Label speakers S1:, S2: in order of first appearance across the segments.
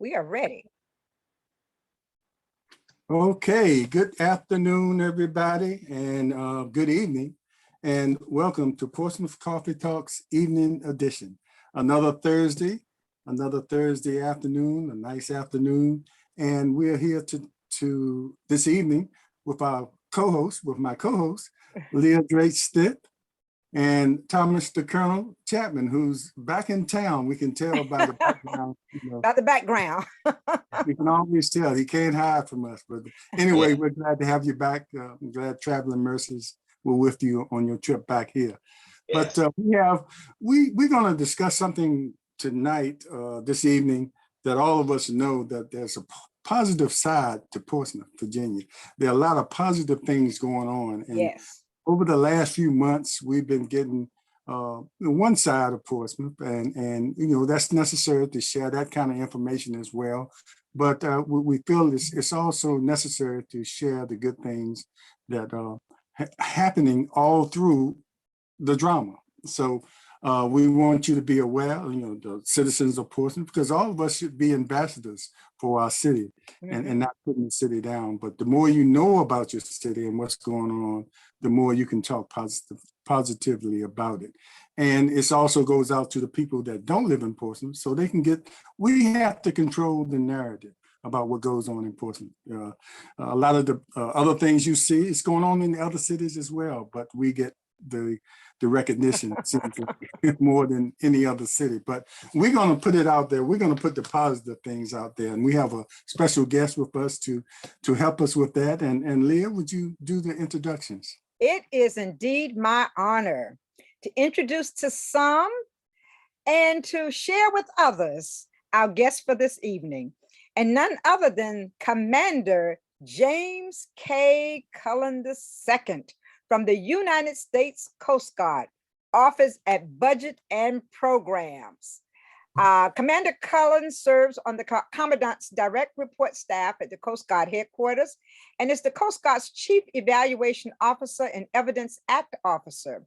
S1: We are ready.
S2: Okay, good afternoon, everybody, and good evening, and welcome to Portsmouth Coffee Talks Evening Edition. Another Thursday afternoon, a nice afternoon, and we're here to this evening with my co-host, Leah Drake Stitt, and Thomas the Colonel Chapman, who's back in town. We can tell by the background.
S1: By the background.
S2: We can always tell he can't hide from us. But anyway, we're glad to have you back. I'm glad Traveling Mercies were with you on your trip back here. Yes. But we're going to discuss something tonight, this evening, that all of us know that there's a positive side to Portsmouth, Virginia. There are a lot of positive things going on. And yes. Over the last few months, we've been getting one side of Portsmouth, and that's necessary to share that kind of information as well. But we feel it's also necessary to share the good things that are happening all through the drama. So we want you to be aware, the citizens of Portsmouth, because all of us should be ambassadors for our city, mm-hmm. and not putting the city down. But the more you know about your city and what's going on, the more you can talk positively about it. And it also goes out to the people that don't live in Portsmouth, so they can we have to control the narrative about what goes on in Portsmouth. A lot of the other things you see, it's going on in the other cities as well, but we get the recognition more than any other city. But we're going to put it out there. We're going to put the positive things out there. And we have a special guest with us to help us with that. And Leah, would you do the introductions?
S1: It is indeed my honor to introduce to some and to share with others our guest for this evening, and none other than Commander James K. Cullen II from the United States Coast Guard, Office at Budget and Programs. Commander Cullen serves on the Commandant's direct report staff at the Coast Guard headquarters and is the Coast Guard's Chief Evaluation Officer and Evidence Act Officer.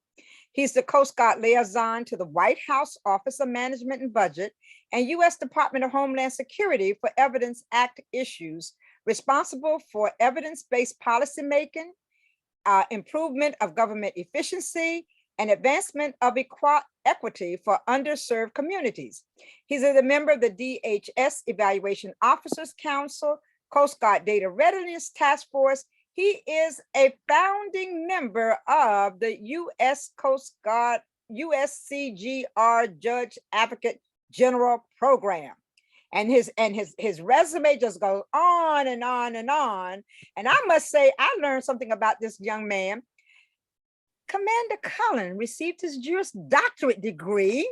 S1: He's the Coast Guard liaison to the White House Office of Management and Budget and U.S. Department of Homeland Security for Evidence Act issues, responsible for evidence-based policymaking, improvement of government efficiency, and advancement of equity for underserved communities. He's a member of the DHS Evaluation Officers Council, Coast Guard Data Readiness Task Force. He is a founding member of the U.S. Coast Guard USCGR Judge Advocate General Program. And his resume just goes on and on and on. And I must say, I learned something about this young man. Commander Cullen received his Juris Doctorate degree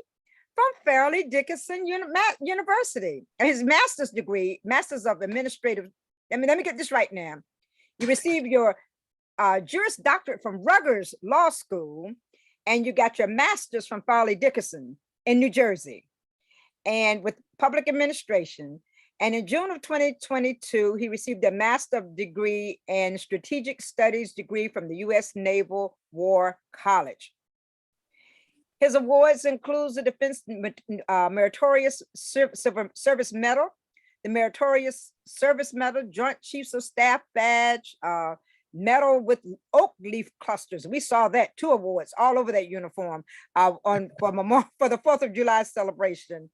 S1: from Fairleigh Dickinson University, and his master's degree, Master's of Administrative. Let me get this right now. You received your Juris Doctorate from Rutgers Law School, and you got your master's from Fairleigh Dickinson in New Jersey, and with public administration. And in June of 2022, he received a master's degree and strategic studies degree from the U.S. Naval War College. His awards include the Defense Meritorious Service Medal, the Meritorious Service Medal, Joint Chiefs of Staff Badge, medal with oak leaf clusters. We saw that, 2 awards all over that uniform for the 4th of July celebration.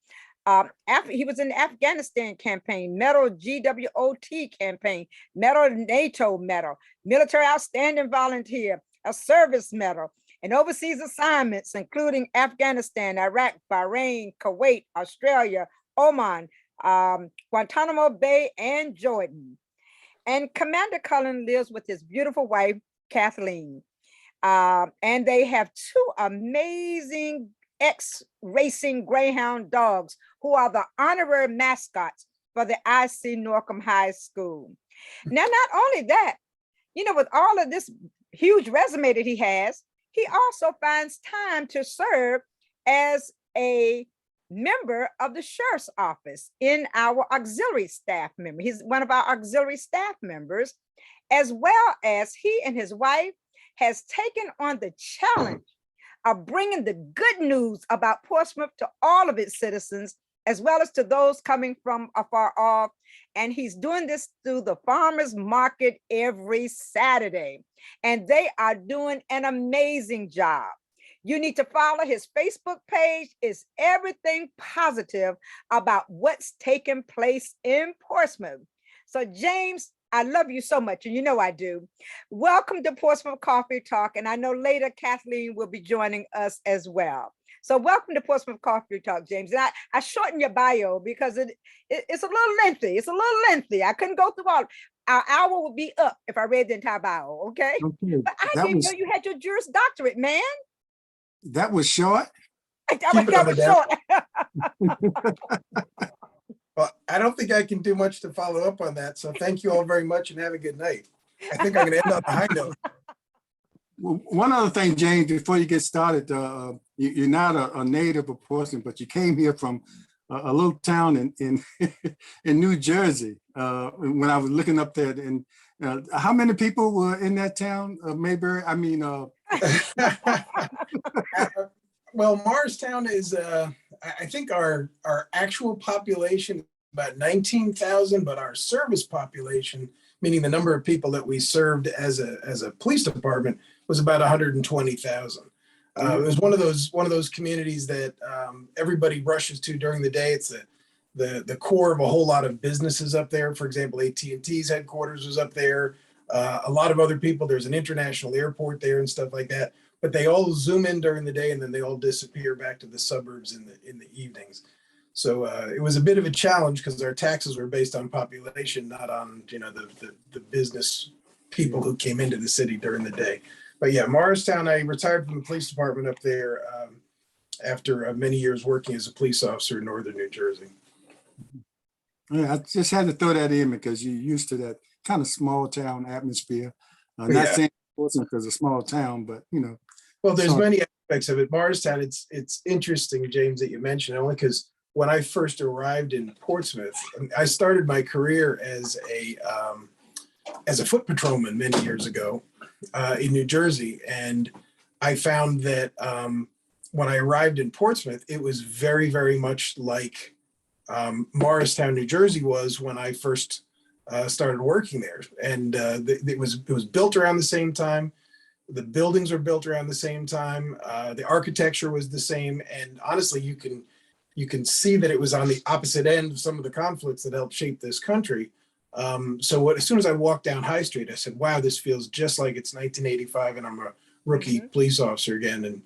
S1: After he was in the Afghanistan campaign, Medal GWOT campaign, Medal NATO Medal, Military Outstanding Volunteer, a Service Medal, and overseas assignments, including Afghanistan, Iraq, Bahrain, Kuwait, Australia, Oman, Guantanamo Bay, and Jordan. And Commander Cullen lives with his beautiful wife, Cathleen. And they have 2 amazing ex-racing greyhound dogs who are the honorary mascots for the IC Norcom High School. Now, not only that, with all of this huge resume that he has, he also finds time to serve as a member of the Sheriff's Office in our auxiliary staff member. He's one of our auxiliary staff members, as well as he and his wife has taken on the challenge of bringing the good news about Portsmouth to all of its citizens as well as to those coming from afar off. And he's doing this through the farmers market every Saturday. And they are doing an amazing job. You need to follow his Facebook page. It's everything positive about what's taking place in Portsmouth. So James, I love you so much, and you know I do. Welcome to Portsmouth Coffee Talk, and I know later Cathleen will be joining us as well. So welcome to Portsmouth Coffee Talk, James. And I shortened your bio because it's a little lengthy. It's a little lengthy. I couldn't go through all. Our hour would be up if I read the entire bio, okay?
S2: Okay.
S1: But I didn't know you had your Juris Doctorate, man.
S2: That was short.
S1: That was short.
S3: Well, I don't think I can do much to follow up on that. So thank you all very much and have a good night. I think I'm going to end on a high note.
S2: Well, one other thing, James, before you get started, you're not a native of Portsmouth, but you came here from a little town in in New Jersey. When I was looking up there, and how many people were in that town, Mayberry? I mean,
S3: well, Morristown is, I think our actual population is about 19,000, but our service population, meaning the number of people that we served as a police department, was about 120,000. It was one of those communities that everybody rushes to during the day. It's the core of a whole lot of businesses up there. For example, AT&T's headquarters was up there. A lot of other people. There's an international airport there and stuff like that. But they all zoom in during the day and then they all disappear back to the suburbs in the evenings. So it was a bit of a challenge because our taxes were based on population, not on the business people who came into the city during the day. But yeah, Morristown, I retired from the police department up there after many years working as a police officer in northern New Jersey.
S2: Yeah, I just had to throw that in because you're used to that kind of small town atmosphere. Not saying Portsmouth is a small town, but
S3: Well, there's many aspects of it. Morristown, it's interesting, James, that you mentioned, only because when I first arrived in Portsmouth, I started my career as a foot patrolman many years ago in New Jersey. And I found that when I arrived in Portsmouth, it was very, very much like Morristown, New Jersey was when I first started working there. And it was built around the same time. The buildings were built around the same time. The architecture was the same. And honestly, you can see that it was on the opposite end of some of the conflicts that helped shape this country. So as soon as I walked down High Street, I said, wow, this feels just like it's 1985 and I'm a rookie police officer again. And,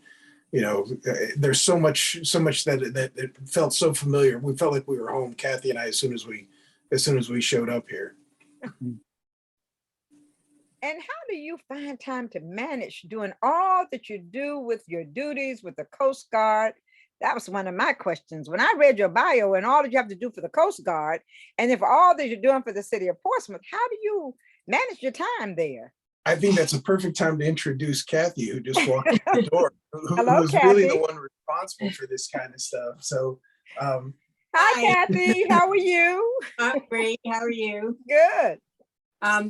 S3: there's so much that it felt so familiar. We felt like we were home, Kathy and I, as soon as we showed up here.
S1: And how do you find time to manage doing all that you do with your duties with the Coast Guard? That was one of my questions. When I read your bio and all that you have to do for the Coast Guard, and if all that you're doing for the city of Portsmouth, how do you manage your time there?
S3: I think that's a perfect time to introduce Kathy, who just walked in the door, who was
S1: Kathy.
S3: really the one responsible for this kind of stuff. So,
S1: hi, Kathy. How are you?
S4: I'm great. How are you?
S1: Good.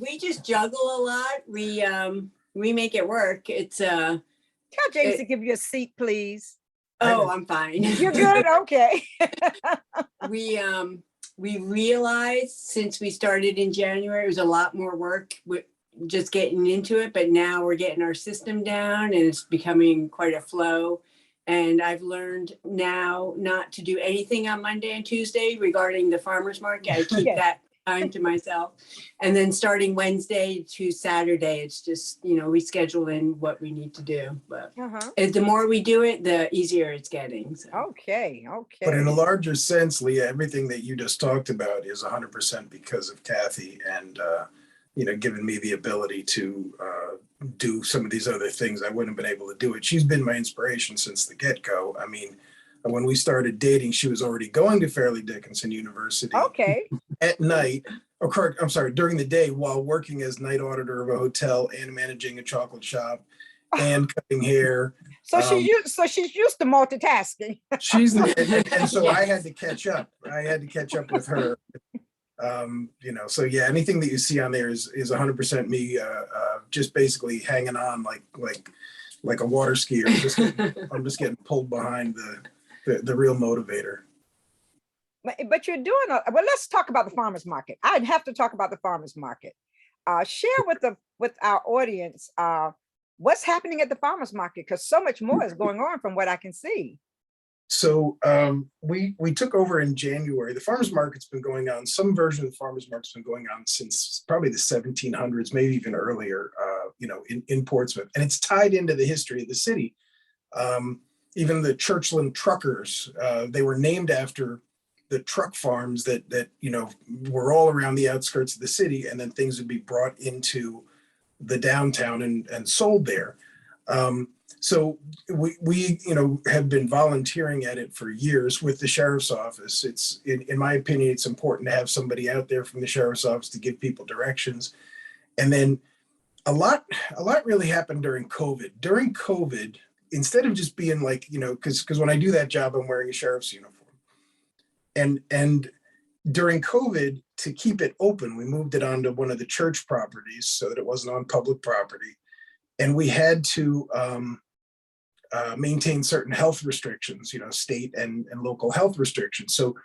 S4: We just juggle a lot. We make it work. It's
S1: tell James to give you a seat, please.
S4: Oh, I'm fine.
S1: You're good. Okay.
S4: We realized since we started in January, it was a lot more work with just getting into it, but now we're getting our system down and it's becoming quite a flow. And I've learned now not to do anything on Monday and Tuesday regarding the farmers market. I keep that time to myself. And then starting Wednesday to Saturday, it's just, we schedule in what we need to do. But the more we do it, the easier it's getting. So.
S1: Okay.
S3: But in a larger sense, Leah, everything that you just talked about is 100% because of Kathy and, giving me the ability to do some of these other things. I wouldn't have been able to do it. She's been my inspiration since the get-go. I mean, when we started dating, she was already going to Fairleigh Dickinson University at night, during the day while working as night auditor of a hotel and managing a chocolate shop and cutting hair.
S1: So she's used to multitasking.
S3: And so I had to catch up. I had to catch up with her. So yeah, anything that you see on there is 100% me, just basically hanging on like a water skier. I'm just getting pulled behind the real motivator.
S1: but you're doing well. Let's talk about the farmers market. I'd have to talk about the farmers market. Share with our audience what's happening at the farmers market, because so much more is going on from what I can see.
S3: So we took over in January. The farmers market's been going on. Some version of the farmers market's been going on since probably the 1700s, maybe even earlier. In Portsmouth, and it's tied into the history of the city. Even the Churchland truckers, they were named after the truck farms that were all around the outskirts of the city, and then things would be brought into the downtown and sold there. So we have been volunteering at it for years with the sheriff's office. It's in my opinion, it's important to have somebody out there from the sheriff's office to give people directions. And then a lot really happened during COVID. During COVID, instead of just being like, because when I do that job, I'm wearing a sheriff's uniform. And during COVID, to keep it open, we moved it onto one of the church properties so that it wasn't on public property. And we had to maintain certain health restrictions, state and local health restrictions. So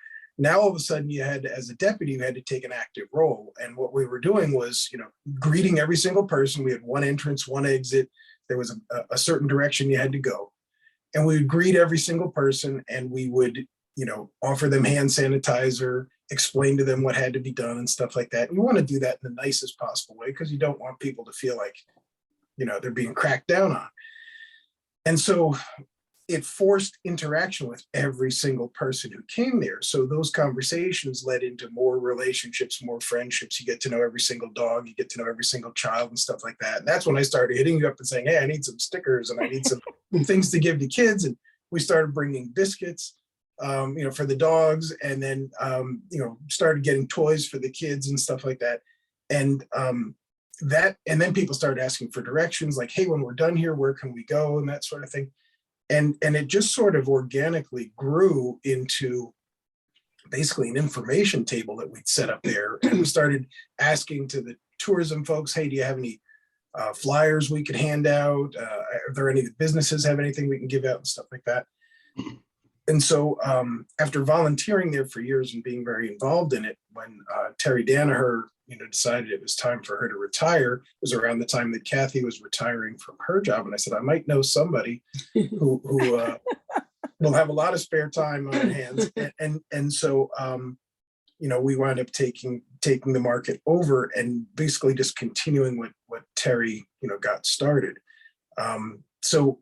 S3: now all of a sudden you had, as a deputy, you had to take an active role. And what we were doing was, greeting every single person. We had one entrance, one exit. There was a certain direction you had to go. And we would greet every single person, and we would, offer them hand sanitizer, explain to them what had to be done and stuff like that. And you want to do that in the nicest possible way, because you don't want people to feel like, they're being cracked down on. And so it forced interaction with every single person who came there. So those conversations led into more relationships, more friendships. You get to know every single dog, you get to know every single child and stuff like that. And that's when I started hitting you up and saying, hey, I need some stickers and I need some things to give to kids. And we started bringing biscuits, for the dogs, and then, started getting toys for the kids and stuff like that. And then people started asking for directions, like, hey, when we're done here, where can we go? And that sort of thing. And it just sort of organically grew into basically an information table that we'd set up there. And we started asking to the tourism folks, hey, do you have any flyers we could hand out? Are there any businesses have anything we can give out and stuff like that? And so after volunteering there for years and being very involved in it, when Terry Danaher, decided it was time for her to retire, it was around the time that Kathy was retiring from her job. And I said, I might know somebody who will have a lot of spare time on their hands. And so, we wound up taking the market over and basically just continuing what Terry, got started. So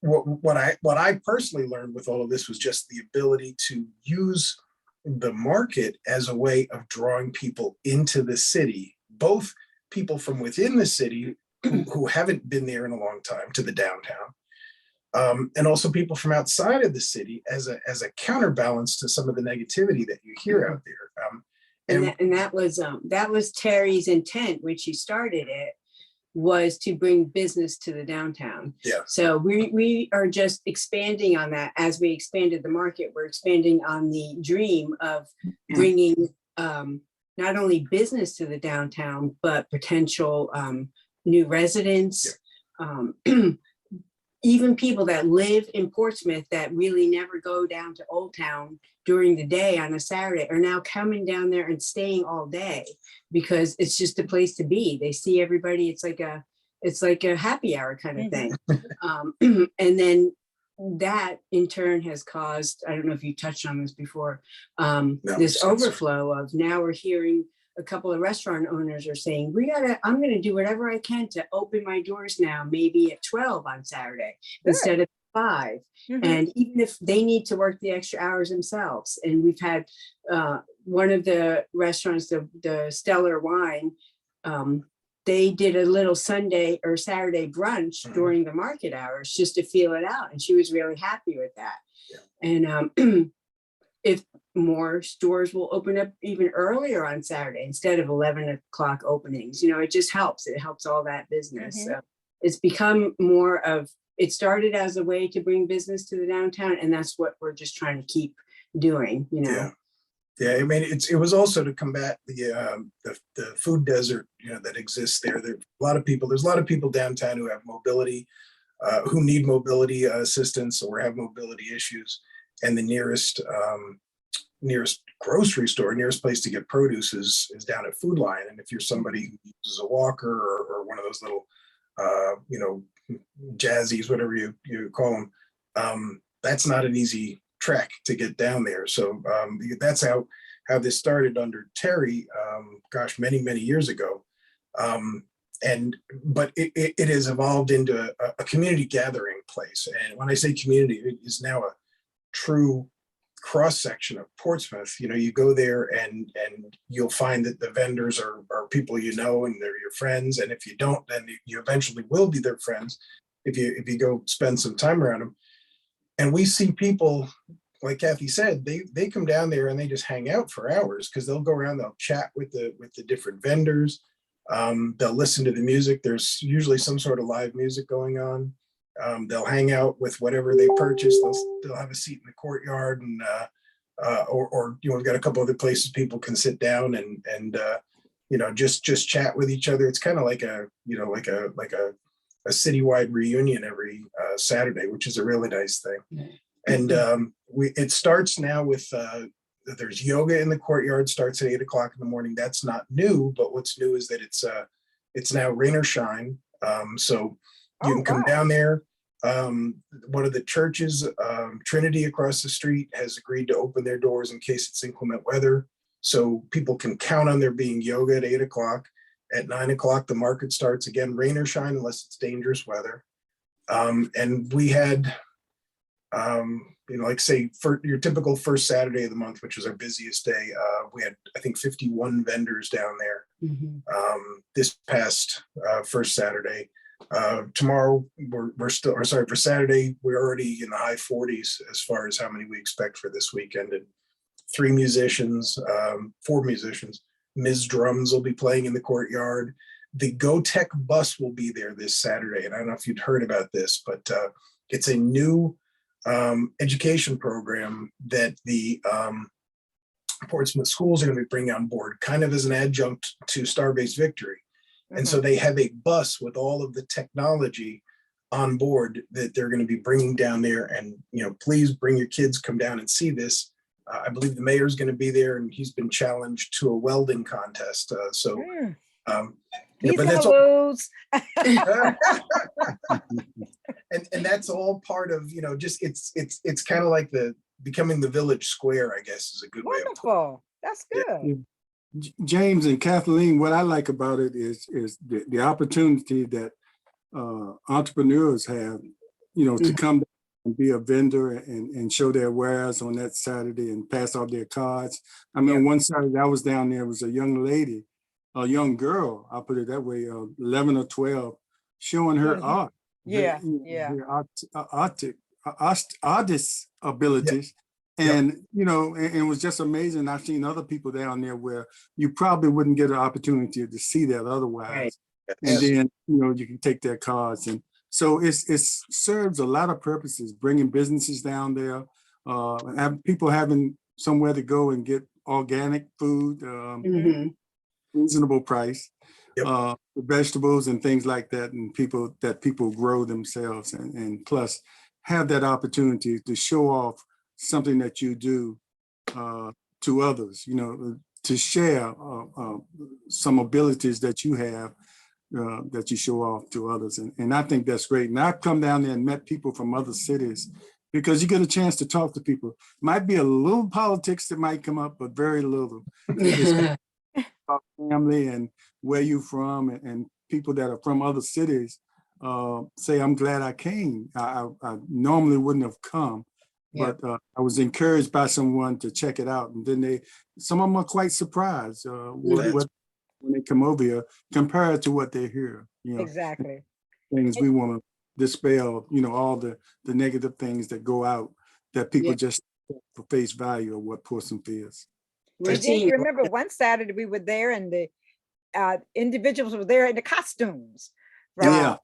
S3: what I personally learned with all of this was just the ability to use the market as a way of drawing people into the city, both people from within the city who haven't been there in a long time to the downtown, and also people from outside of the city as a counterbalance to some of the negativity that you hear out there.
S4: And that was Terry's intent when she started it, was to bring business to the downtown.
S3: Yeah.
S4: So we are just expanding on that. As we expanded the market, we're expanding on the dream of bringing not only business to the downtown, but potential new residents, even people that live in Portsmouth that really never go down to Old Town during the day on a Saturday are now coming down there and staying all day because it's just a place to be. They see everybody. It's like a happy hour kind of thing. And then that in turn has caused, I don't know if you touched on this before, this overflow of now we're hearing a couple of restaurant owners are saying, I'm going to do whatever I can to open my doors now, maybe at 12 on Saturday instead of 5. And even if they need to work the extra hours themselves. And we've had one of the restaurants, the Stellar Wine, they did a little Sunday or Saturday brunch during the market hours just to feel it out. And she was really happy with that. Yeah. And if more stores will open up even earlier on Saturday instead of 11 o'clock openings, it just helps. It helps all that business. So it's become more of, it started as a way to bring business to the downtown, and that's what we're just trying to keep doing,
S3: Yeah, I mean, it was also to combat the food desert, that exists there. There's a lot of people downtown who have mobility, who need mobility assistance or have mobility issues, and the nearest nearest grocery store, nearest place to get produce is down at Food Lion. And if you're somebody who uses a walker or one of those little, you know, jazzies, whatever you call them, that's not an easy trek to get down there. So that's how this started under Terry, gosh, many years ago. But it has evolved into a community gathering place. And when I say community, it is now a true cross section of Portsmouth. You know, you go there and you'll find that the vendors are people you know, and they're your friends. And if you don't, then you eventually will be their friends if you go spend some time around them. And we see people, like Kathy said, they come down there and they just hang out for hours, because they'll go around, they'll chat with the different vendors. They'll listen to the music. There's usually some sort of live music going on. They'll hang out with whatever they purchase. They'll have a seat in the courtyard, and or you know, we've got a couple other places people can sit down and you know, just chat with each other. It's kind of like a, you know, like a citywide reunion every Saturday, which is a really nice thing. And it starts now with there's yoga in the courtyard, starts at 8 o'clock in the morning. That's not new, but what's new is that it's now rain or shine. So you can come down there. One of the churches, Trinity across the street, has agreed to open their doors in case it's inclement weather. So people can count on there being yoga at 8 o'clock. At 9 o'clock, the market starts again, rain or shine, unless it's dangerous weather. And we had, you know, like say for your typical first Saturday of the month, which was our busiest day, we had, I think, 51 vendors down there. This past first Saturday. Tomorrow we're still, or sorry, for Saturday, we're already in the high 40s as far as how many we expect for this weekend. And 4 musicians, Ms. Drums will be playing in the courtyard. The Go Tech bus will be there this Saturday. And I don't know if you'd heard about this, but it's a new education program that the Portsmouth schools are going to be bringing on board, kind of as an adjunct to Starbase Victory. And so they have a bus with all of the technology on board that they're going to be bringing down there. And, you know, please bring your kids, come down and see this. I believe the mayor's going to be there, and he's been challenged to a welding contest. Yeah, but that's all. and that's all part of, you know, just it's kind of like becoming the village square, I guess, is a good way of putting it.
S1: Wonderful. That's good.
S2: James and Kathleen, what I like about it is the opportunity that entrepreneurs have, you know, to come and be a vendor and show their wares on that Saturday and pass out their cards. I mean, one Saturday I was down there, was a young lady, a young girl, I'll put it that way, 11 or 12, showing her art. Her artist abilities. And, you know, and it was just amazing. I've seen other people down there where you probably wouldn't get an opportunity to see that otherwise. Right. And then, you know, you can take their cards. And so it serves a lot of purposes, bringing businesses down there, have people having somewhere to go and get organic food, reasonable price, vegetables and things like that, and people grow themselves, and plus have that opportunity to show off something that you do to others, you know, to share some abilities that you have that you show off to others. And I think that's great. And I've come down there and met people from other cities, because you get a chance to talk to people. Might be a little politics that might come up, but very little. About family and where you from, and people that are from other cities say, I'm glad I came. I normally wouldn't have come. But I was encouraged by someone to check it out. And then some of them are quite surprised when they come over here compared to what they hear. You know,
S1: exactly.
S2: Things we want to dispel, you know, all the negative things that go out that people just for face value of what Portsmouth is.
S1: You remember one Saturday we were there, and the individuals were there in the costumes, right?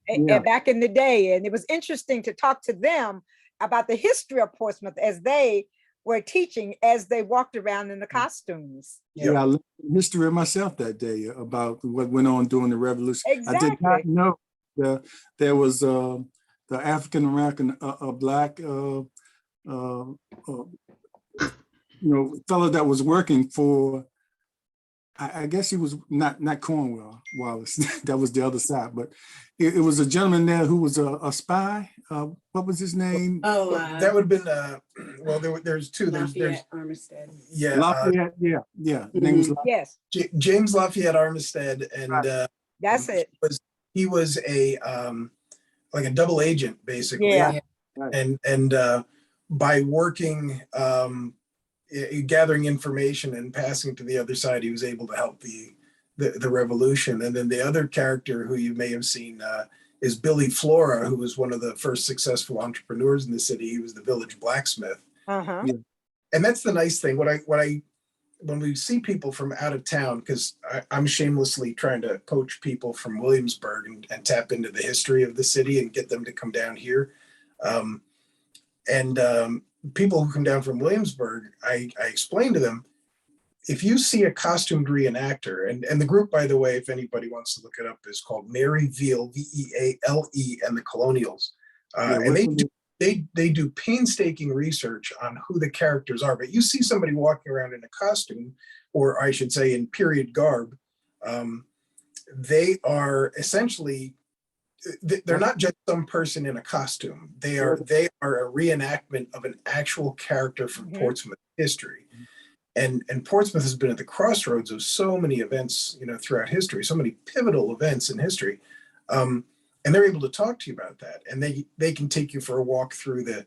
S1: Back in the day. And it was interesting to talk to them about the history of Portsmouth as they were teaching, as they walked around in the costumes.
S2: I learned the history of myself that day about what went on during the revolution.
S1: Exactly.
S2: I did not know there was the African American, black fellow that was working for, I guess he was not Cornwell Wallace. That was the other side, but it was a gentleman there who was a spy. What was his name?
S4: Oh,
S3: That would have been, well, there's two. There's
S4: Lafayette Armistead.
S3: yeah,
S2: Lafayette. Yeah. His name was
S1: Yes,
S3: James Lafayette Armistead, and
S2: Right.
S1: that's it.
S3: he was a like a double agent basically.
S1: Yeah.
S3: And by working gathering information and passing to the other side, he was able to help the revolution. And then the other character who you may have seen is Billy Flora, who was one of the first successful entrepreneurs in the city. He was the village blacksmith.
S1: Uh-huh.
S2: Yeah.
S3: And that's the nice thing. When we see people from out of town, because I'm shamelessly trying to poach people from Williamsburg and tap into the history of the city and get them to come down here. People who come down from Williamsburg, I explain to them, if you see a costumed reenactor, and the group, by the way, if anybody wants to look it up, is called Mary Veal, Veale, and the Colonials. And they do painstaking research on who the characters are. But you see somebody walking around in a costume, or I should say in period garb, they are essentially, they're not just some person in a costume. They are a reenactment of an actual character from Portsmouth history. And Portsmouth has been at the crossroads of so many events, throughout history, so many pivotal events in history. And they're able to talk to you about that. And they can take you for a walk through the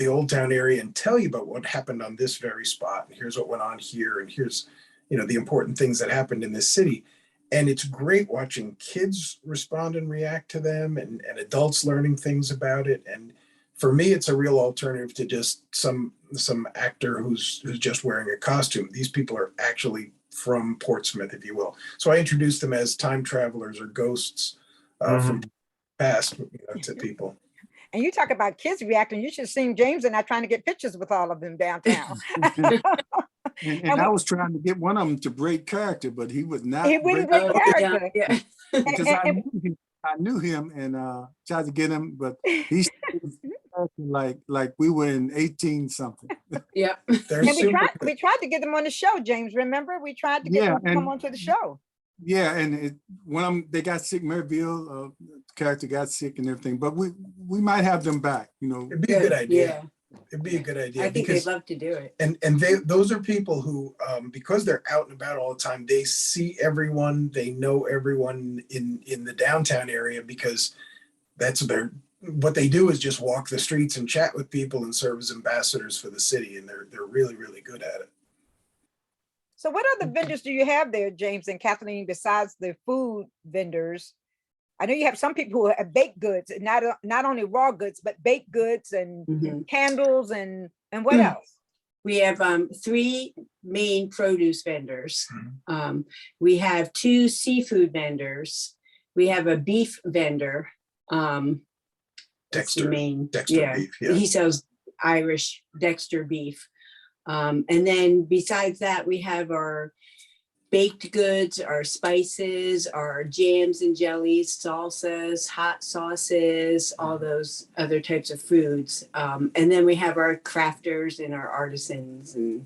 S3: Old Town area and tell you about what happened on this very spot. And here's what went on here. And here's, the important things that happened in this city. And it's great watching kids respond and react to them, and adults learning things about it. And for me, it's a real alternative to just some actor who's just wearing a costume. These people are actually from Portsmouth, if you will. So I introduce them as time travelers or ghosts from the past to people.
S1: And you talk about kids reacting. You should have seen James and I trying to get pictures with all of them downtown.
S2: And I was trying to get one of them to break character, but he would not.
S1: He wouldn't break character.
S4: Yeah.
S2: Because I knew him and tried to get him, but he's like we were in 18 something.
S4: Yeah.
S1: And we tried to get them on the show, James. Remember, we tried to get them to come onto the show.
S2: Yeah, and when they got sick, Maryville character got sick and everything, but we might have them back.
S3: It'd be a good idea. Yeah. It'd be a good idea.
S4: I think they'd love to do it.
S3: And those are people who, because they're out and about all the time, they see everyone, they know everyone in the downtown area, because that's what they do is just walk the streets and chat with people and serve as ambassadors for the city, and they're really, really good at it.
S1: So what other vendors do you have there, James and Kathleen, besides the food vendors? I know you have some people who have baked goods, and not only raw goods, but baked goods and candles and what else?
S4: We have 3 main produce vendors. We have 2 seafood vendors. We have a beef vendor.
S3: Dexter
S4: beef.
S3: Yeah.
S4: He sells Irish Dexter beef. And then besides that, we have our baked goods, our spices, our jams and jellies, salsas, hot sauces, all those other types of foods. And then we have our crafters and our artisans. And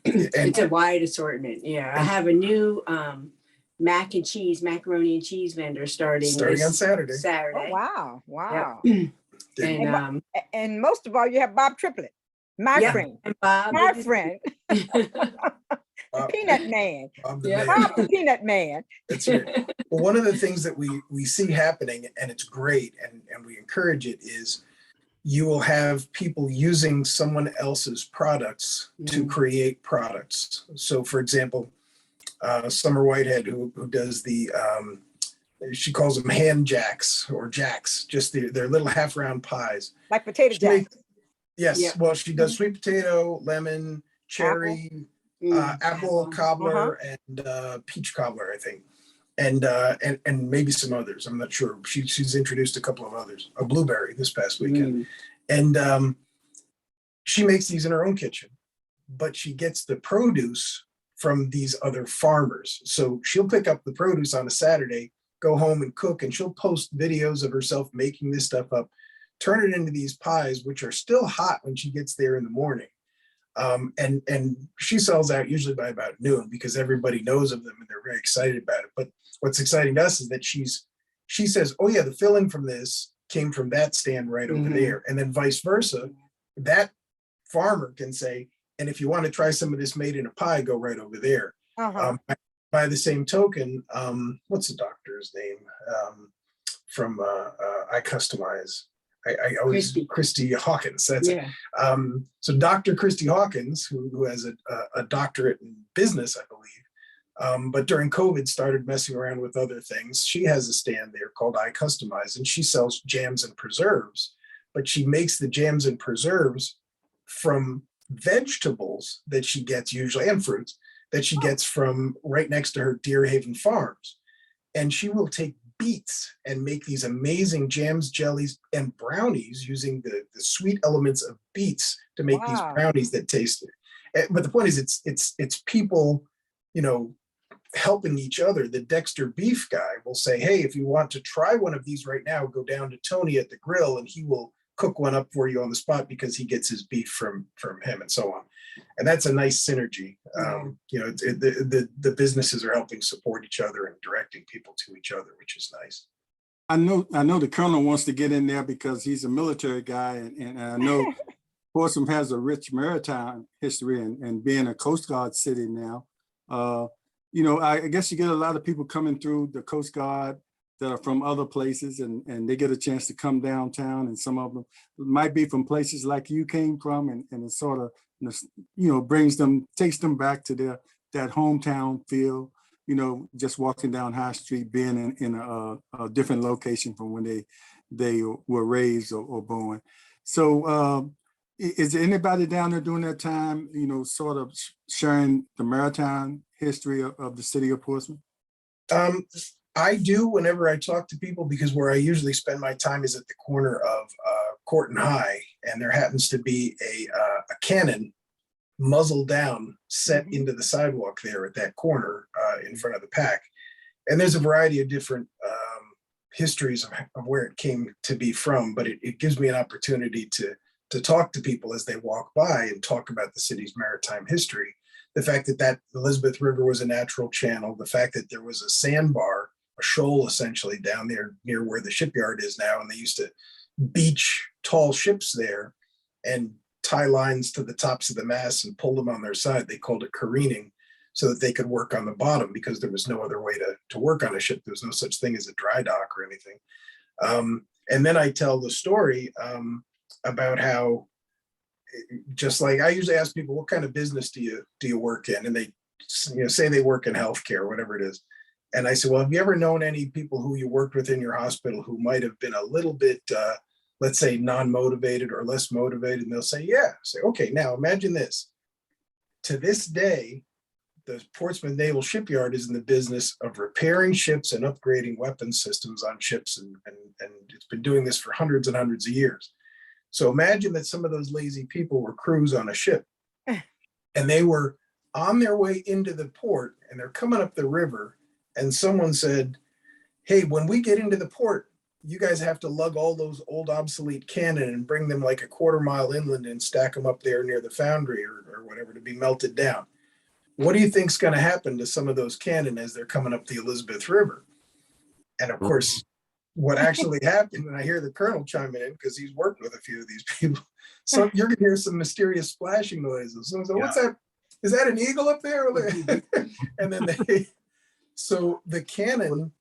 S4: it's a wide assortment. Yeah. I have a new macaroni and cheese vendor starting
S3: on Saturday.
S1: Oh, wow.
S4: Yep.
S1: And most of all, you have Bob Triplett. My friend, Peanut Man.
S3: Bob
S1: the Peanut Man.
S3: That's right. Well, one of the things that we see happening, and it's great, and we encourage it, is you will have people using someone else's products to create products. So, for example, Summer Whitehead, who does the, she calls them hand jacks or jacks, just their little half round pies.
S1: Like potato jacks.
S3: Yes. Yeah. Well, she does sweet potato, lemon, cherry, apple cobbler, and peach cobbler, I think, and maybe some others. I'm not sure. She's introduced a couple of others. A blueberry this past weekend, and she makes these in her own kitchen, but she gets the produce from these other farmers. So she'll pick up the produce on a Saturday, go home and cook, and she'll post videos of herself making this stuff up turn it into these pies, which are still hot when she gets there in the morning. And she sells out usually by about noon because everybody knows of them and they're very excited about it. But what's exciting to us is that she says, oh yeah, the filling from this came from that stand right over there. And then vice versa, that farmer can say, and if you want to try some of this made in a pie, go right over there. By the same token, what's the doctor's name from I Customize? I always Christy Hawkins. That's it. So Dr. Christy Hawkins, who has a doctorate in business, I believe, but during COVID started messing around with other things. She has a stand there called I Customize, and she sells jams and preserves, but she makes the jams and preserves from vegetables that she gets usually, and fruits that she gets from right next to her Deer Haven farms. And she will take beets and make these amazing jams, jellies, and brownies using the sweet elements of beets to make these brownies that taste it. But the point is, it's people, helping each other. The Dexter beef guy will say, hey, if you want to try one of these right now, go down to Tony at the grill and he will cook one up for you on the spot because he gets his beef from him and so on. And that's a nice synergy. The businesses are helping support each other and directing people to each other, which is nice.
S2: I know the Colonel wants to get in there because he's a military guy, and I know Portsmouth has a rich maritime history and being a Coast Guard city now. I guess you get a lot of people coming through the Coast Guard that are from other places, and they get a chance to come downtown, and some of them might be from places like you came from, and it sort of takes them back to that hometown feel, just walking down High Street, being in a different location from when they were raised or born. So is there anybody down there during that time, sort of sharing the maritime history of the city of Portsmouth?
S3: I do whenever I talk to people, because where I usually spend my time is at the corner of Court and High, and there happens to be a cannon muzzle down set into the sidewalk there at that corner in front of the pack. And there's a variety of different histories of where it came to be from, but it gives me an opportunity to talk to people as they walk by and talk about the city's maritime history. The fact that Elizabeth River was a natural channel, the fact that there was a sandbar, a shoal essentially down there near where the shipyard is now, and they used to beach tall ships there and tie lines to the tops of the masts and pull them on their side. They called it careening, so that they could work on the bottom because there was no other way to work on a ship. There was no such thing as a dry dock or anything. And then I tell the story about how, just like I usually ask people, what kind of business do you work in? And they say they work in healthcare, whatever it is. And I said, well, have you ever known any people who you worked with in your hospital who might have been a little bit, let's say, non-motivated or less motivated? And they'll say, yeah. I say, okay, now imagine this. To this day, the Portsmouth Naval Shipyard is in the business of repairing ships and upgrading weapons systems on ships. And it's been doing this for hundreds and hundreds of years. So imagine that some of those lazy people were crews on a ship and they were on their way into the port and they're coming up the river, and someone said, hey, when we get into the port, you guys have to lug all those old obsolete cannon and bring them like a quarter mile inland and stack them up there near the foundry or whatever to be melted down. What do you think's going to happen to some of those cannon as they're coming up the Elizabeth River? And of course, what actually happened, and I hear the Colonel chiming in because he's worked with a few of these people. So you're going to hear some mysterious splashing noises. So what's that? Is that an eagle up there? And then so the cannon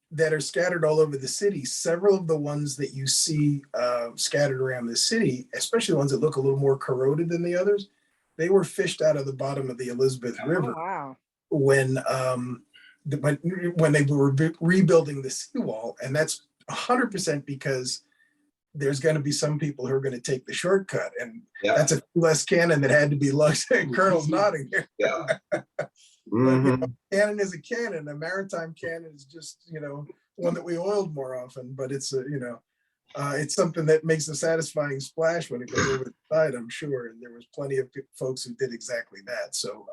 S3: that are scattered all over the city, several of the ones that you see scattered around the city, especially the ones that look a little more corroded than the others, they were fished out of the bottom of the Elizabeth River when they were rebuilding the seawall. And that's 100% because there's going to be some people who are going to take the shortcut, and that's a less cannon that had to be lugged. Colonel's nodding here. But, cannon is a cannon. A maritime cannon is just, one that we oiled more often, but it's it's something that makes a satisfying splash when it goes over the side, I'm sure. And there was plenty of folks who did exactly that. So,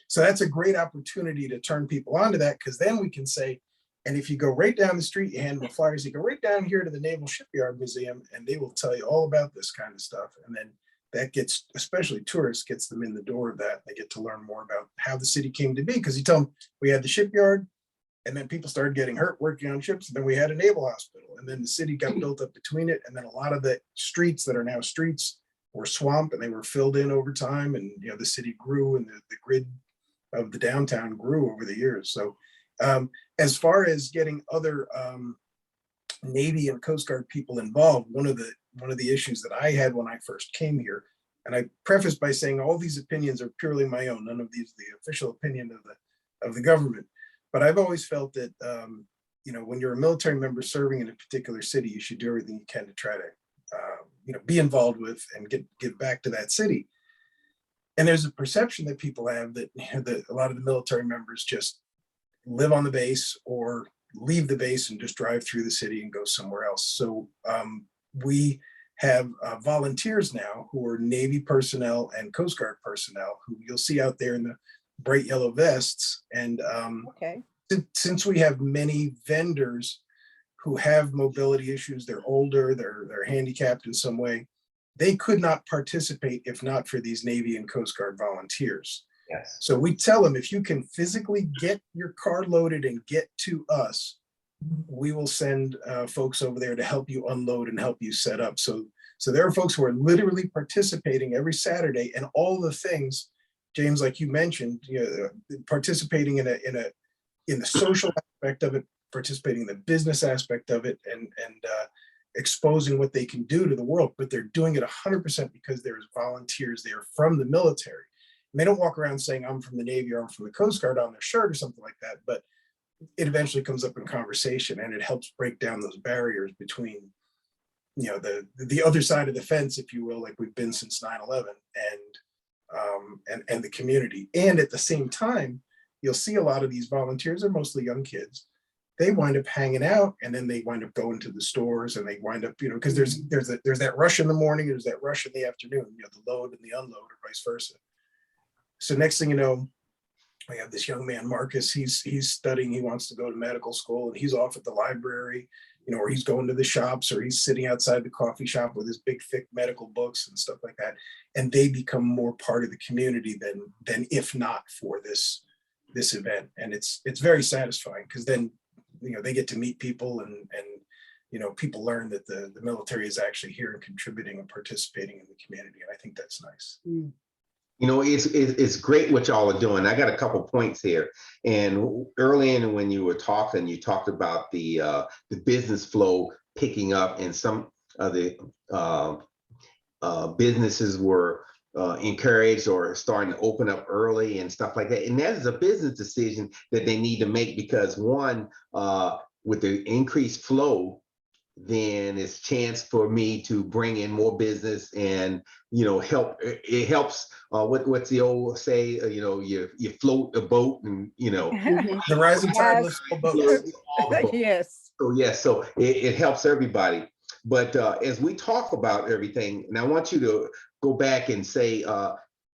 S3: so that's a great opportunity to turn people onto that, because then we can say, And if you go right down the street, you hand them flyers, you go right down here to the Naval Shipyard Museum, and they will tell you all about this kind of stuff. And then that gets, especially tourists, gets them in the door of that. They get to learn more about how the city came to be, because you tell them we had the shipyard, and then people started getting hurt working on ships. And then we had a naval hospital, and then the city got built up between it. And then a lot of the streets that are now streets were swamp, and they were filled in over time. And, you know, the city grew, and the grid of the downtown grew over the years. So as far as getting other Navy and Coast Guard people involved, one of the issues that I had when I first came here, and I preface by saying all these opinions are purely my own, none of these the official opinion of the government. But I've always felt that you know, when you're a military member serving in a particular city, you should do everything you can to try to you know, be involved with and give back to that city. And there's a perception that people have that, you know, that a lot of the military members just live on the base or leave the base and just drive through the city and go somewhere else. So we have volunteers now who are Navy personnel and Coast Guard personnel who you'll see out there in the bright yellow vests. And
S1: Okay.
S3: since we have many vendors who have mobility issues, they're older, they're handicapped in some way, they could not participate if not for these Navy and Coast Guard volunteers.
S5: Yes.
S3: So we tell them, if you can physically get your car loaded and get to us, we will send folks over there to help you unload and help you set up. So there are folks who are literally participating every Saturday, and all the things, James, like you mentioned, you know, participating in the social aspect of it, participating in the business aspect of it, and exposing what they can do to the world. But they're doing it 100% because there's volunteers there from the military. And they don't walk around saying I'm from the Navy or I'm from the Coast Guard on their shirt or something like that, but it eventually comes up in conversation, and it helps break down those barriers between, you know, the other side of the fence, if you will, like we've been since 9/11, and the community. And at the same time, you'll see a lot of these volunteers are mostly young kids. They wind up hanging out, and then they wind up going to the stores, and they wind up, you know, because there's that rush in the morning, there's that rush in the afternoon, you know, the load and the unload, or vice versa. So next thing you know, we have this young man, Marcus, he's studying, he wants to go to medical school, and he's off at the library, you know, or he's going to the shops, or he's sitting outside the coffee shop with his big, thick medical books and stuff like that. And they become more part of the community than if not for this event. And it's very satisfying, because then, you know, they get to meet people, and you know, people learn that the military is actually here and contributing and participating in the community. And I think that's nice.
S5: You know, it's great what y'all are doing. I got a couple points here. And early in, when you were talking, you talked about the business flow picking up, and some of the businesses were encouraged or starting to open up early and stuff like that. And that is a business decision that they need to make, because one, with the increased flow, then it's chance for me to bring in more business and, you know, it helps what's the old say, you know, you float the boat, and, you know,
S3: The rising tide
S1: Yes.
S3: lifts all boats.
S1: Yes.
S5: So yeah, so it helps everybody. But as we talk about everything, and I want you to go back and say,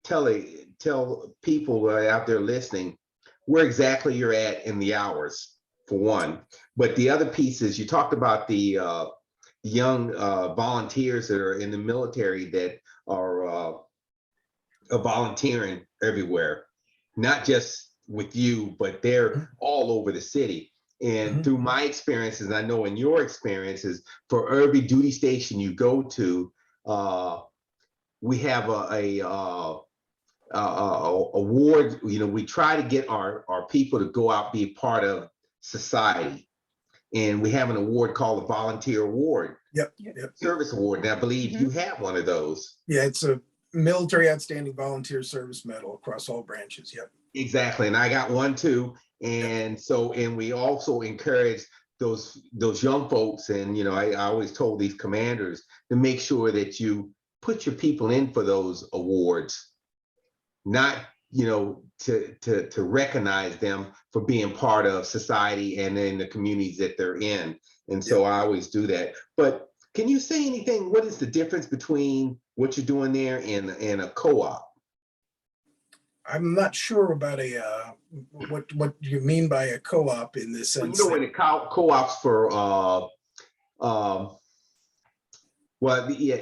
S5: tell people out there listening where exactly you're at in the hours, for one. But the other piece is, you talked about the young volunteers that are in the military that are volunteering everywhere, not just with you, but they're all over the city. And through my experiences, I know in your experiences, for every duty station you go to, we have a award. You know, we try to get our people to go out, be a part of society. And we have an award called the Volunteer Award.
S3: Yep.
S5: Service Award. And I believe you have one of those.
S3: Yeah, it's a Military Outstanding Volunteer Service Medal across all branches. Yep.
S5: Exactly. And I got one too. And so, and we also encourage those young folks. And, you know, I always told these commanders to make sure that you put your people in for those awards, not, you know, to recognize them for being part of society and in the communities that they're in. And so I always do that. But can you say anything? What is the difference between what you're doing there and a co-op?
S3: I'm not sure about what you mean by a co-op in this
S5: Well,
S3: sense.
S5: you know, when the co-ops for um, well, yeah,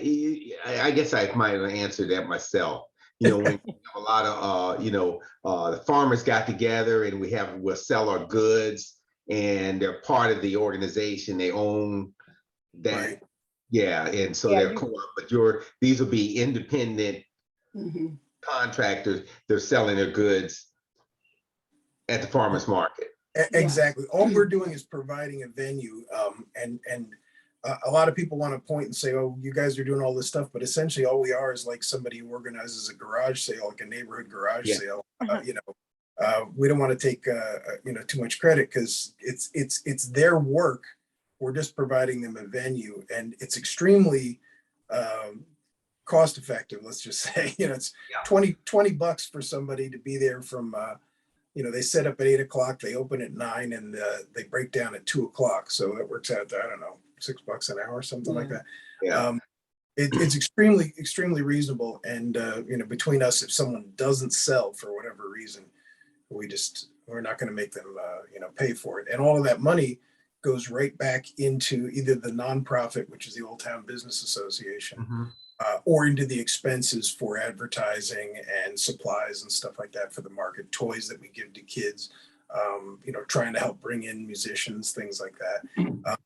S5: I guess I might have answered that myself. You know, when you have a lot of the farmers got together and we'll sell our goods, and they're part of the organization. They own that,
S3: Right.
S5: yeah, and so
S1: Yeah,
S5: they're co-op. But these will be independent
S4: Mhm.
S5: contractors. They're selling their goods at the farmers market.
S3: Exactly. All we're doing is providing a venue, and a lot of people want to point and say, "Oh, you guys are doing all this stuff," but essentially, all we are is like somebody who organizes a garage sale, like a neighborhood garage
S5: Yeah.
S3: sale. We don't want to take too much credit because it's their work. We're just providing them a venue, and it's extremely cost effective. Let's just say, it's
S5: Yeah.
S3: $20 for somebody to be there from. They set up at 8 o'clock, they open at 9, and they break down at 2 o'clock. So that works out to, I don't know, $6 an hour, something like that.
S5: Yeah.
S3: It's extremely, extremely reasonable. And, between us, if someone doesn't sell for whatever reason, we're not going to make them, pay for it. And all of that money goes right back into either the nonprofit, which is the Old Town Business Association,
S5: Mhm.
S3: or into the expenses for advertising and supplies and stuff like that for the market, toys that we give to kids, trying to help bring in musicians, things like that.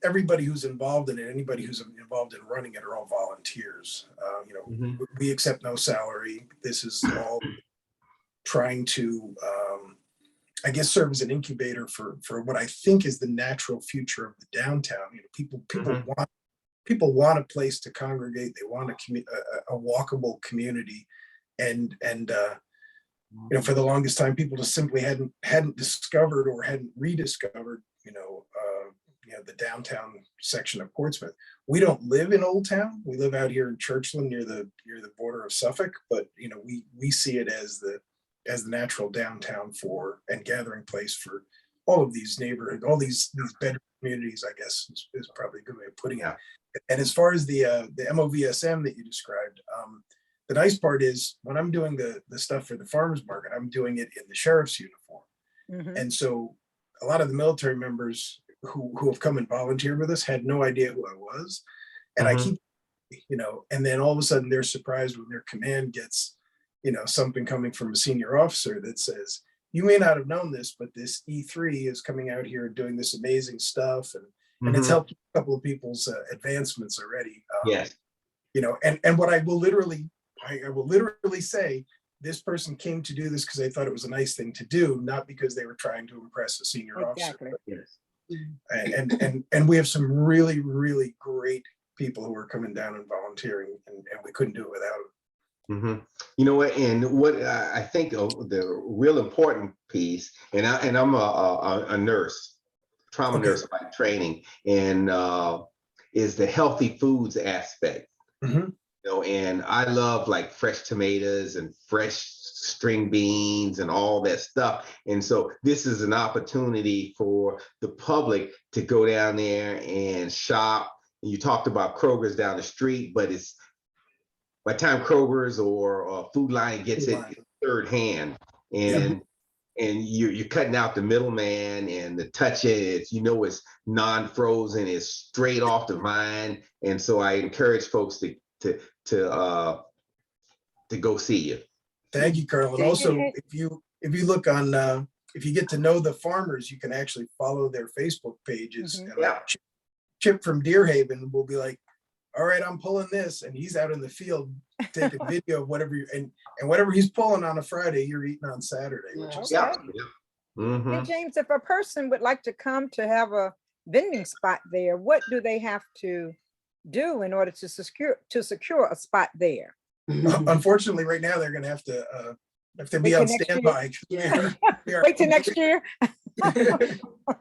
S3: Everybody who's involved in it, anybody who's involved in running it are all volunteers.
S5: Mhm.
S3: We accept no salary. This is all trying to, I guess, serve as an incubator for what I think is the natural future of the downtown. People want a place to congregate. They want a walkable community, and for the longest time, people just simply hadn't discovered or hadn't rediscovered, the downtown section of Portsmouth. We don't live in Old Town. We live out here in Churchland near the border of Suffolk, but we see it as the natural downtown and gathering place for all of these neighborhoods, all these bedroom communities, I guess is probably a good way of putting it.
S5: Yeah.
S3: And as far as the MOVSM that you described, the nice part is when I'm doing the stuff for the farmers market, I'm doing it in the sheriff's uniform.
S1: Mhm.
S3: And so a lot of the military members who have come and volunteered with us had no idea who I was. And I keep, and then all of a sudden they're surprised when their command gets, something coming from a senior officer that says, you may not have known this, but this E3 is coming out here and doing this amazing stuff. And it's helped a couple of people's advancements already.
S5: Yes.
S3: And what I will literally say, this person came to do this because they thought it was a nice thing to do, not because they were trying to impress a senior
S1: Exactly.
S3: officer.
S5: Yes.
S3: And we have some really, really great people who are coming down and volunteering, and we couldn't do it without them.
S5: Mm-hmm. You know what? And what I think the real important piece, and I'm a nurse, trauma nurse by training, and is the healthy foods aspect.
S3: Mhm.
S5: And I love like fresh tomatoes and fresh string beans and all that stuff. And so this is an opportunity for the public to go down there and shop. And you talked about Kroger's down the street, but it's by the time Kroger's or Food Line gets it, it's third hand. And you're cutting out the middleman and the touch it. It's non-frozen, it's straight off the vine. And so I encourage folks to go see you.
S3: Thank you, Carl. And also, if you look on, if you get to know the farmers, you can actually follow their Facebook pages.
S1: Mhm.
S3: And like Chip from Deerhaven will be like, all right, I'm pulling this, and he's out in the field taking video of whatever and whatever he's pulling on a Friday, you're eating on Saturday, which is
S5: Mm-hmm.
S1: And James, if a person would like to come to have a vending spot there, what do they have to do in order to secure a spot there?
S3: Unfortunately, right now they're going to have to be on standby.
S1: Wait till next year.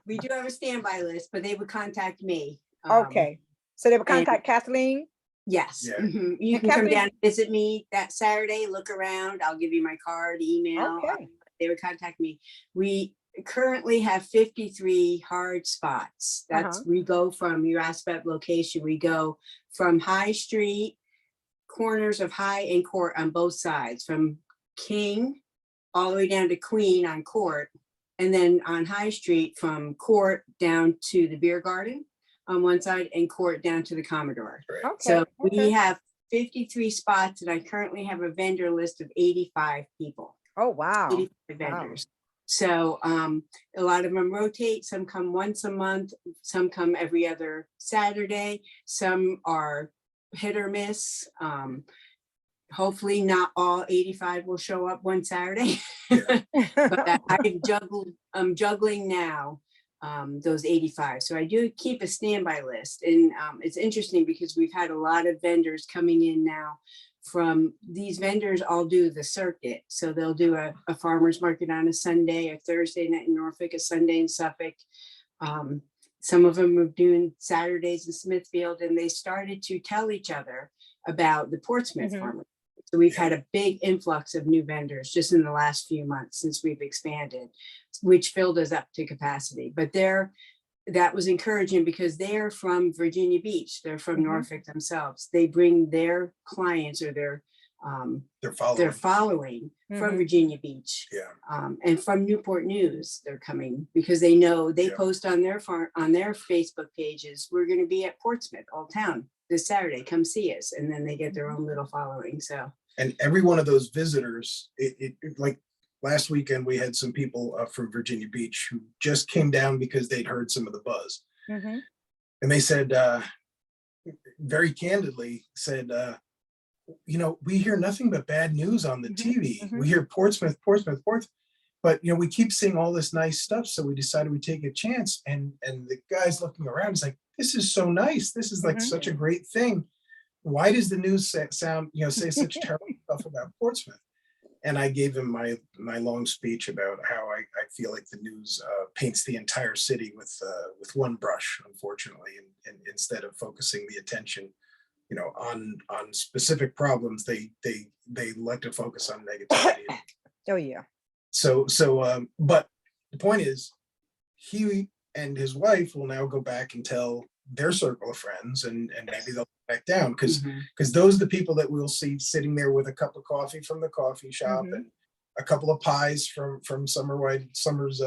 S4: We do have a standby list, but they would contact me.
S1: Okay, so they would contact Cathleen.
S4: Yes.
S3: Yeah.
S4: Mhm. You
S1: And
S4: can come
S1: Cathleen-
S4: down, visit me that Saturday, look around. I'll give you my card, email.
S1: Okay.
S4: They would contact me. We currently have 53 hard spots. That's we go from, you asked about location, we go from High Street corners of High and Court on both sides, from King all the way down to Queen on Court, and then on High Street from Court down to the Beer Garden on one side and Court down to the Commodore.
S1: Okay.
S4: So we
S1: okay.
S4: have 53 spots, and I currently have a vendor list of 85 people.
S1: Oh, wow.
S4: 85 vendors. So a lot of them rotate. Some come once a month. Some come every other Saturday. Some are hit or miss. Hopefully not all 85 will show up one Saturday. But I'm juggling now those 85. So I do keep a standby list. And it's interesting because we've had a lot of vendors coming in now. From these vendors all do the circuit. So they'll do a farmer's market on a Sunday, a Thursday night in Norfolk, a Sunday in Suffolk. Some of them are doing Saturdays in Smithfield, and they started to tell each other about the Portsmouth farmer. So we've had a big influx of new vendors just in the last few months since we've expanded, which filled us up to capacity. But that was encouraging because they're from Virginia Beach. They're from Norfolk themselves. They bring their clients or their following from Virginia Beach. And from Newport News, they're coming because they know they post on their Facebook pages, we're going to be at Portsmouth, Old Town, this Saturday, come see us. And then they get their own little following. So,
S3: and every one of those visitors, it like last weekend, we had some people from Virginia Beach who just came down because they'd heard some of the buzz. And they said, very candidly said, we hear nothing but bad news on the TV. We hear Portsmouth, but we keep seeing all this nice stuff. So we decided we'd take a chance. And the guy's looking around, he's like, this is so nice. This is like such a great thing. Why does the news say such terrible stuff about Portsmouth? And I gave him my long speech about how I feel like the news paints the entire city with one brush, unfortunately, and instead of focusing the attention, on specific problems, they like to focus on negativity.
S1: Oh yeah.
S3: So, but the point is, he and his wife will now go back and tell their circle of friends, and maybe they'll go back down because those are the people that we'll see sitting there with a cup of coffee from the coffee shop and a couple of pies from Summer's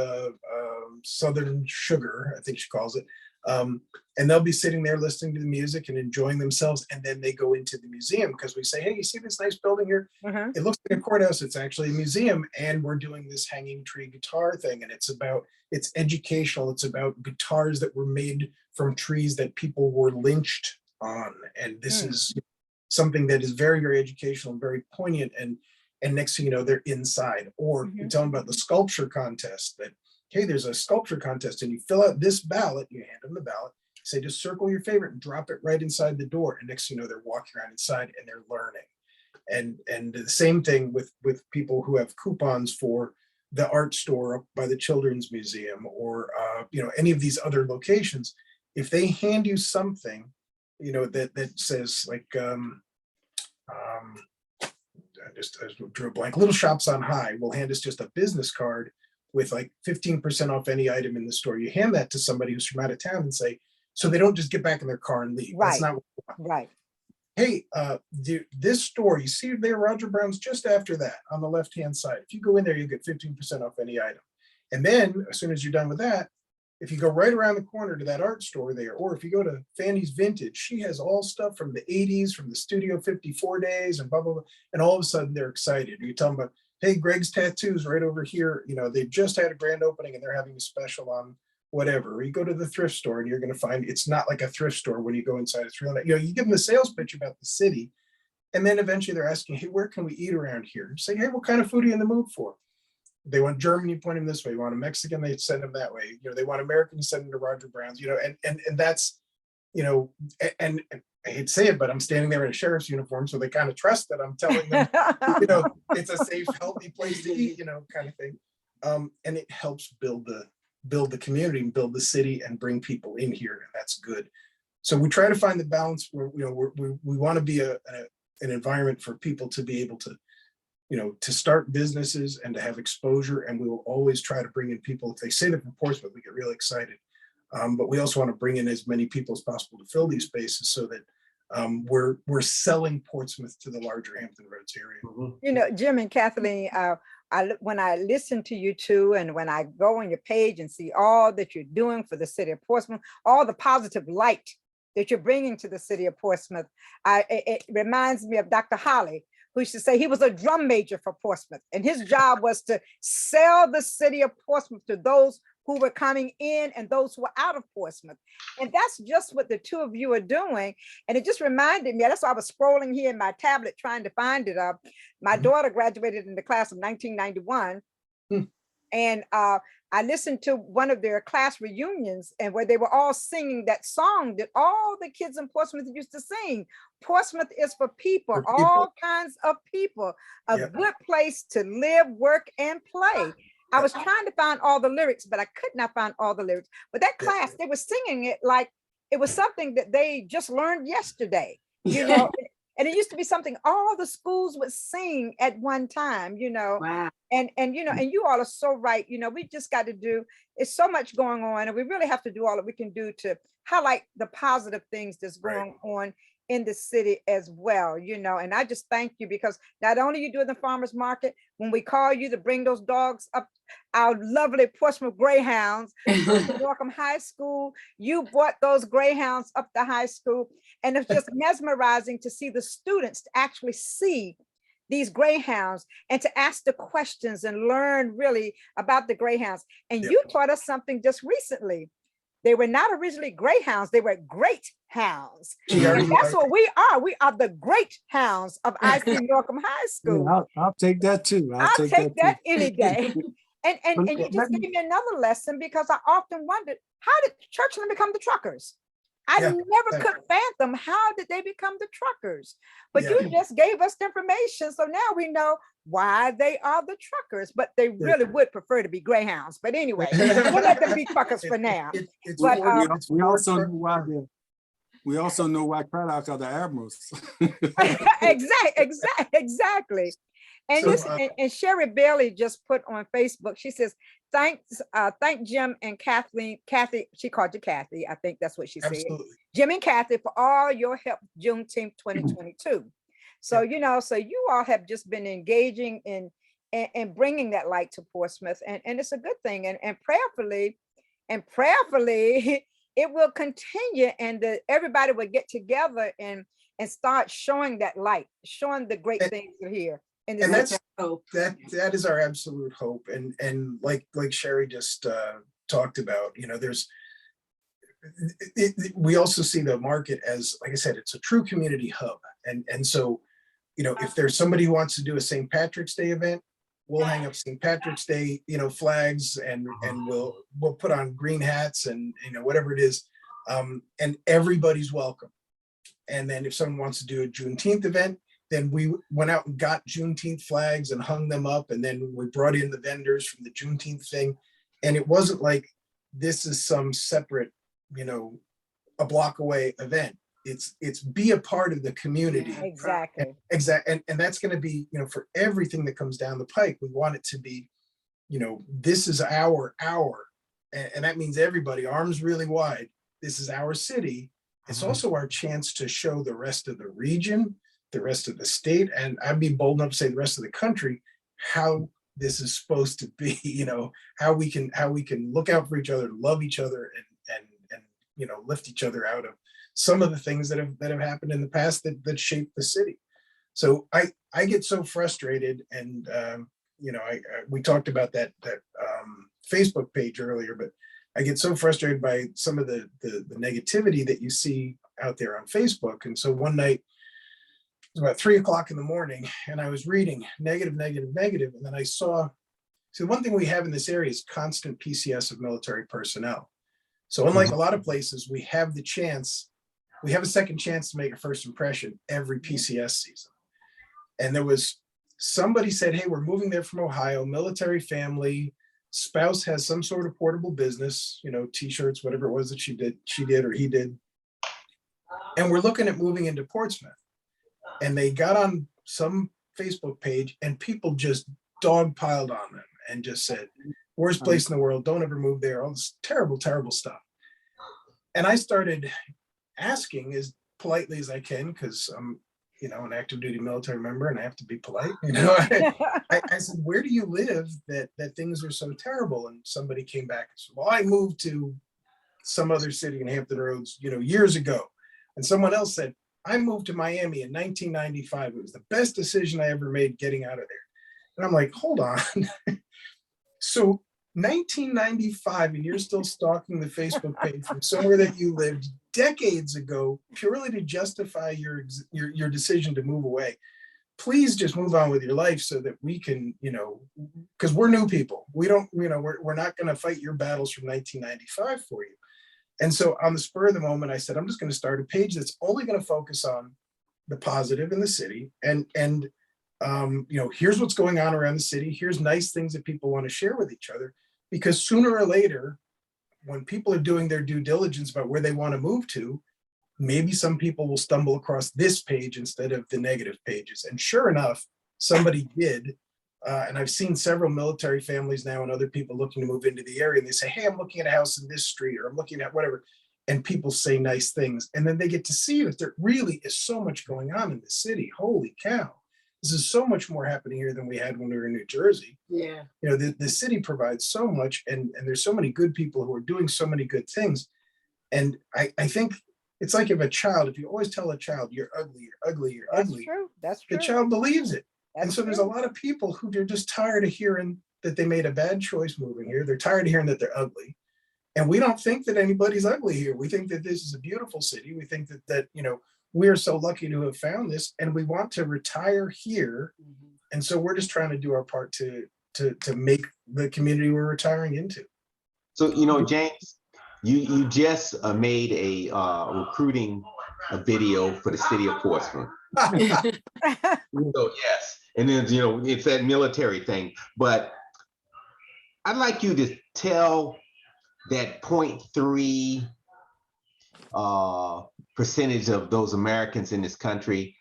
S3: Southern Sugar, I think she calls it. And they'll be sitting there listening to the music and enjoying themselves. And then they go into the museum because we say, hey, you see this nice building here? It looks like a courthouse. It's actually a museum. And we're doing this hanging tree guitar thing. And it's educational. It's about guitars that were made from trees that people were lynched on. And this is something that is very, very educational and very poignant. And next thing you know, they're inside. Or you tell them about the sculpture contest that, hey, there's a sculpture contest and you fill out this ballot, you hand them the ballot, say, just circle your favorite and drop it right inside the door. And next thing you know, they're walking around inside and they're learning. And the same thing with people who have coupons for the art store up by the Children's Museum or, any of these other locations. If they hand you something, that says like, I drew a blank, Little Shops on High will hand us just a business card with like 15% off any item in the store. You hand that to somebody who's from out of town and say, so they don't just get back in their car and leave.
S1: Right.
S3: That's not what we want.
S1: Right.
S3: Hey, this store, you see there, Roger Brown's just after that on the left-hand side. If you go in there, you get 15% off any item. And then as soon as you're done with that, if you go right around the corner to that art store there, or if you go to Fanny's Vintage, she has all stuff from the 80s, from the Studio 54 days and blah, blah, blah. And all of a sudden they're excited. You tell them about, hey, Greg's Tattoos right over here. They've just had a grand opening and they're having a special on whatever. Or you go to the thrift store and you're going to find it's not like a thrift store when you go inside. It's real. You give them a sales pitch about the city. And then eventually they're asking, hey, where can we eat around here? You say, hey, what kind of food are you in the mood for? They want German, you point them this way. You want a Mexican, they send them that way. They want American, you send them to Roger Brown's, and that's, and I hate to say it, but I'm standing there in a sheriff's uniform, so they kind of trust that I'm telling them, it's a safe, healthy place to eat, kind of thing. And it helps build the community and build the city and bring people in here, and that's good. So we try to find the balance where we want to be an environment for people to be able to, to start businesses and to have exposure. And we will always try to bring in people. If they say they're from Portsmouth, we get really excited. But we also want to bring in as many people as possible to fill these spaces so that we're selling Portsmouth to the larger Hampton Roads area.
S1: You know, Jim and Kathleen, when I listen to you two, and when I go on your page and see all that you're doing for the city of Portsmouth, all the positive light that you're bringing to the city of Portsmouth, it reminds me of Dr. Holly, who used to say he was a drum major for Portsmouth, and his job was to sell the city of Portsmouth to those who were coming in and those who were out of Portsmouth. And that's just what the two of you are doing. And it just reminded me, that's why I was scrolling here in my tablet trying to find it. My daughter graduated in the class of 1991. And I listened to one of their class reunions, and where they were all singing that song that all the kids in Portsmouth used to sing. Portsmouth is for people,
S3: For people.
S1: all kinds of people, a
S3: Yep.
S1: good place to live, work, and play. I was trying to find all the lyrics, but I could not find all the lyrics. But that
S3: Yeah.
S1: class, they were singing it like it was something that they just learned yesterday, you know. And it used to be something all the schools would sing at one time, you know.
S4: Wow.
S1: And you know, and you all are so right. You know, we just got to do, it's so much going on, and we really have to do all that we can do to highlight the positive things that's going on in the city as well, you know. And I just thank you, because not only you do the farmers market, when we call you to bring those dogs up, our lovely Portsmouth Greyhounds from Norcom High School, you brought those Greyhounds up to high school, and it's just mesmerizing to see the students to actually see these Greyhounds and to ask the questions and learn really about the Greyhounds. And you taught us something just recently. They were not originally Greyhounds, they were Great Hounds. And that's what we are. We are the Great Hounds of IC Norcom High School.
S2: I'll take that too.
S1: I'll take that any day. And
S2: But
S1: you
S2: let
S1: just
S2: me-
S1: gave me another lesson, because I often wondered, how did churchmen become the truckers? I
S3: Yeah,
S1: never could fathom, how did they become the truckers? But you just gave us the information, so now we know why they are the truckers. But they really would prefer to be Greyhounds. But anyway, we'll let them be truckers for now.
S3: It's
S1: But,
S3: more- it's
S2: we
S3: more
S2: also
S3: truck-
S2: know why we also know why Craddock are the admirals.
S1: Exactly. And
S3: So,
S1: this, and Sherry Bailey just put on Facebook, she says, thank Jim and Kathleen, Kathy, she called you Kathy, I think that's what she said.
S3: Absolutely.
S1: Jim and Kathy, for all your help Juneteenth 2022. So, you know, so you all have just been engaging in bringing that light to Portsmouth, and it's a good thing. And prayerfully, it will continue, and that everybody will get together and start showing that light, showing the great things are here.
S3: And
S1: this
S3: that's that is our absolute hope. And like Sherry just talked about, you know, we also see the market as, like I said, it's a true community hub. And so, you know, if there's somebody who wants to do a St. Patrick's Day event, we'll hang up St. Patrick's Day, you know, flags, and we'll put on green hats, and, you know, whatever it is, and everybody's welcome. And then if someone wants to do a Juneteenth event, then we went out and got Juneteenth flags and hung them up, and then we brought in the vendors from the Juneteenth thing. And it wasn't like this is some separate, you know, a block away event. It's be a part of the community.
S1: Exactly.
S3: Exactly. And that's going to be, you know, for everything that comes down the pike, we want it to be, you know, this is our hour. And that means everybody, arms really wide. This is our city. It's also our chance to show the rest of the region, the rest of the state, and I'd be bold enough to say the rest of the country, how this is supposed to be, you know, how we can look out for each other, love each other, and you know, lift each other out of some of the things that have happened in the past that shaped the city. So I get so frustrated, and you know, we talked about that Facebook page earlier, but I get so frustrated by some of the negativity that you see out there on Facebook. And so one night, it was about 3 o'clock in the morning, and I was reading negative, and then I saw, so one thing we have in this area is constant PCS of military personnel. So unlike a lot of places, we have a second chance to make a first impression every PCS season. And there was somebody said, hey, we're moving there from Ohio, military family, spouse has some sort of portable business, you know, t-shirts, whatever it was that she did or he did. And we're looking at moving into Portsmouth. And they got on some Facebook page, and people just dogpiled on them and just said, worst place in the world, don't ever move there, all this terrible, terrible stuff. And I started asking, is politely as I can, because I'm, you know, an active duty military member and I have to be polite. You know, I said, where do you live that things are so terrible? And somebody came back and said, well, I moved to some other city in Hampton Roads, you know, years ago. And someone else said, I moved to Miami in 1995. It was the best decision I ever made getting out of there. And I'm like, hold on. So 1995, and you're still stalking the Facebook page from somewhere that you lived decades ago, purely to justify your decision to move away. Please just move on with your life so that we can, you know, because we're new people. We don't, you know, we're not going to fight your battles from 1995 for you. And so on the spur of the moment, I said, I'm just going to start a page that's only going to focus on the positive in the city. And you know, here's what's going on around the city. Here's nice things that people want to share with each other, because sooner or later, when people are doing their due diligence about where they want to move to, maybe some people will stumble across this page instead of the negative pages. And sure enough, somebody did. And I've seen several military families now and other people looking to move into the area. And they say, hey, I'm looking at a house in this street, or I'm looking at whatever. And people say nice things. And then they get to see that there really is so much going on in the city. Holy cow. This is so much more happening here than we had when we were in New Jersey.
S4: Yeah.
S3: You know, the city provides so much, and there's so many good people who are doing so many good things. And I think it's like if you always tell a child, you're ugly, you're ugly, you're
S1: That's
S3: ugly,
S1: true. That's true.
S3: the child believes it.
S1: That's
S3: And so there's
S1: true.
S3: a lot of people who are just tired of hearing that they made a bad choice moving here. They're tired of hearing that they're ugly. And we don't think that anybody's ugly here. We think that this is a beautiful city. We think that you know, we are so lucky to have found this, and we want to retire here. And so we're just trying to do our part to make the community we're retiring into.
S5: So, you know, James, you just made a recruiting video for the city of Portsmouth. So yes, and then, you know, it's that military thing. But I'd like you to tell that 0.3 percentage of those Americans in this country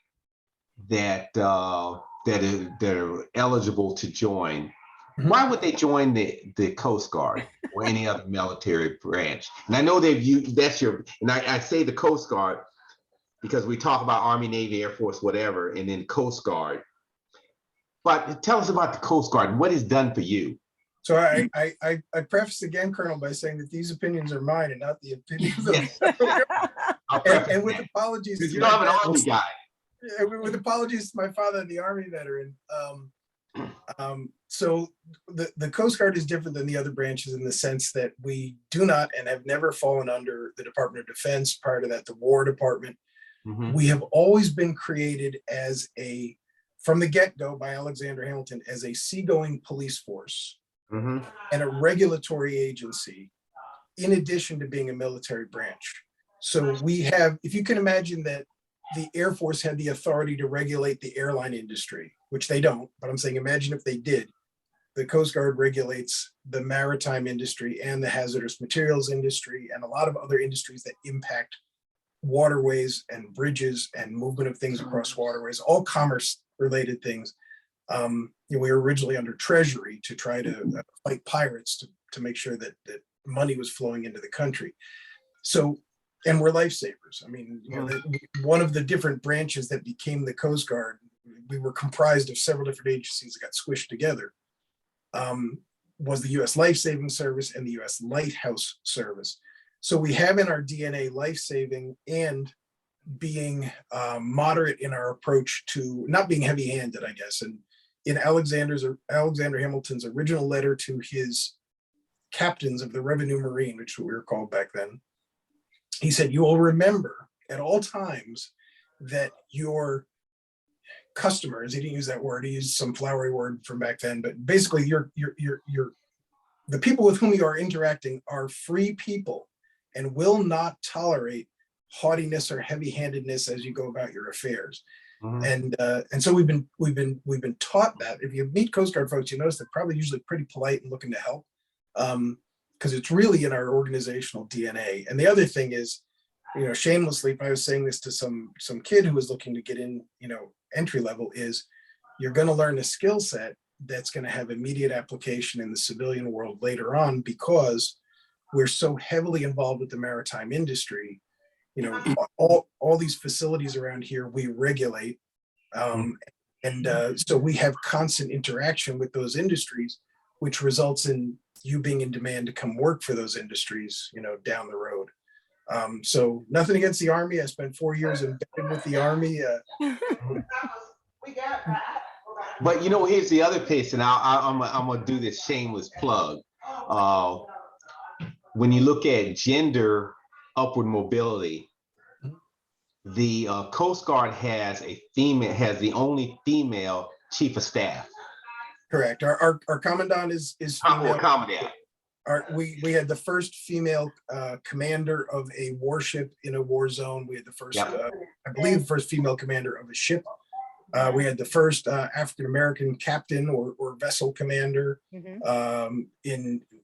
S5: that that are eligible to join. Why would they join the Coast Guard or any other military branch? And I know that's your, and I say the Coast Guard because we talk about Army, Navy, Air Force, whatever, and then Coast Guard. But tell us about the Coast Guard. What is done for you?
S3: So I preface again, Colonel, by saying that these opinions are mine and not the opinions of and with apologies.
S5: You don't have an Army guy.
S3: With apologies to my father, the Army veteran. So the Coast Guard is different than the other branches in the sense that we do not and have never fallen under the Department of Defense. Prior to that, the War Department.
S5: Mm-hmm.
S3: We have always been created as from the get-go by Alexander Hamilton, as a seagoing police force.
S5: Mm-hmm.
S3: And a regulatory agency, in addition to being a military branch. So we have, if you can imagine that the Air Force had the authority to regulate the airline industry, which they don't, but I'm saying imagine if they did. The Coast Guard regulates the maritime industry and the hazardous materials industry and a lot of other industries that impact waterways and bridges and movement of things across waterways, all commerce related things. We were originally under Treasury to try to fight pirates to make sure that money was flowing into the country. So, and we're lifesavers. I mean, you know, one of the different branches that became the Coast Guard, we were comprised of several different agencies that got squished together, was the U.S. Lifesaving Service and the U.S. Lighthouse Service. So we have in our DNA lifesaving and being moderate in our approach to not being heavy-handed, I guess. And in Alexander Hamilton's original letter to his captains of the Revenue Marine, which we were called back then, he said, you will remember at all times that your customers, he didn't use that word, he used some flowery word from back then, but basically the people with whom you are interacting are free people and will not tolerate haughtiness or heavy-handedness as you go about your affairs. Mm-hmm. And so we've been taught that. If you meet Coast Guard folks, you notice they're probably usually pretty polite and looking to help, because it's really in our organizational DNA. And the other thing is, you know, shamelessly, if I was saying this to some kid who was looking to get in, you know, entry level, is you're going to learn a skill set that's going to have immediate application in the civilian world later on, because we're so heavily involved with the maritime industry you know, all these facilities around here we regulate. So we have constant interaction with those industries, which results in you being in demand to come work for those industries, you know, down the road. So nothing against the Army. I spent 4 years embedded with the Army.
S5: But you know, here's the other piece, and I'm gonna do this shameless plug. When you look at gender upward mobility, the Coast Guard has the only female chief of staff.
S3: Correct. Our commandant is female.
S5: Commandant.
S3: We had the first female commander of a warship in a war zone. We had the first, I believe, the first female commander of a ship. We had the first African-American captain or vessel commander in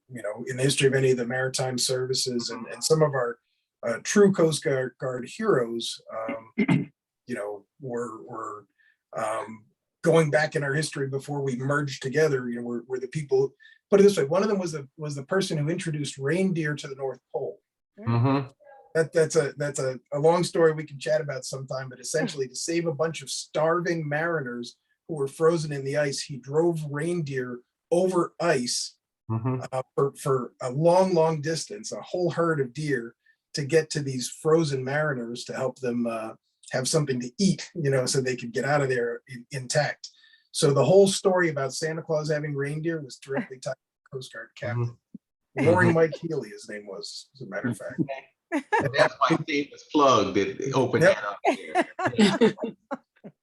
S3: the history of any of the maritime services, and some of our true Coast Guard heroes, were going back in our history before we merged together. You know, were the people. Put it this way: one of them was the person who introduced reindeer to the North Pole.
S5: Mm-hmm.
S3: That's a long story we can chat about sometime, but essentially to save a bunch of starving mariners who were frozen in the ice, he drove reindeer over ice for a long distance, a whole herd of deer, to get to these frozen mariners to help them have something to eat, you know, so they could get out of there intact. So the whole story about Santa Claus having reindeer was directly tied to the Coast Guard captain. Roaring Mike Healy, his name was, as a matter of fact.
S5: That's why Steve was plugged. It opened that up here.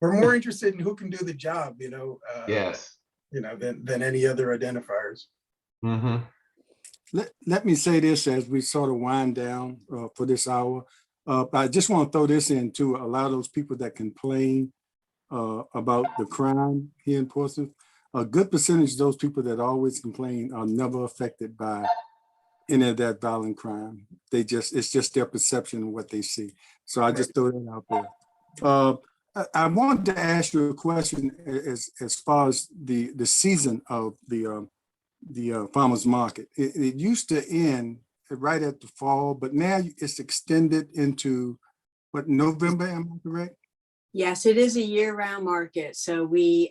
S3: We're more interested in who can do the job, you know.
S5: Yes.
S3: You know, than any other identifiers.
S2: Let me say this as we sort of wind down for this hour. I just want to throw this in to a lot of those people that complain about the crime here in Portsmouth. A good percentage of those people that always complain are never affected by any of that violent crime. It's just their perception of what they see. So I just throw that out there. I wanted to ask you a question as far as the season of the farmers market. It used to end right at the fall, but now it's extended into November, am I correct?
S4: Yes, it is a year-round market. So we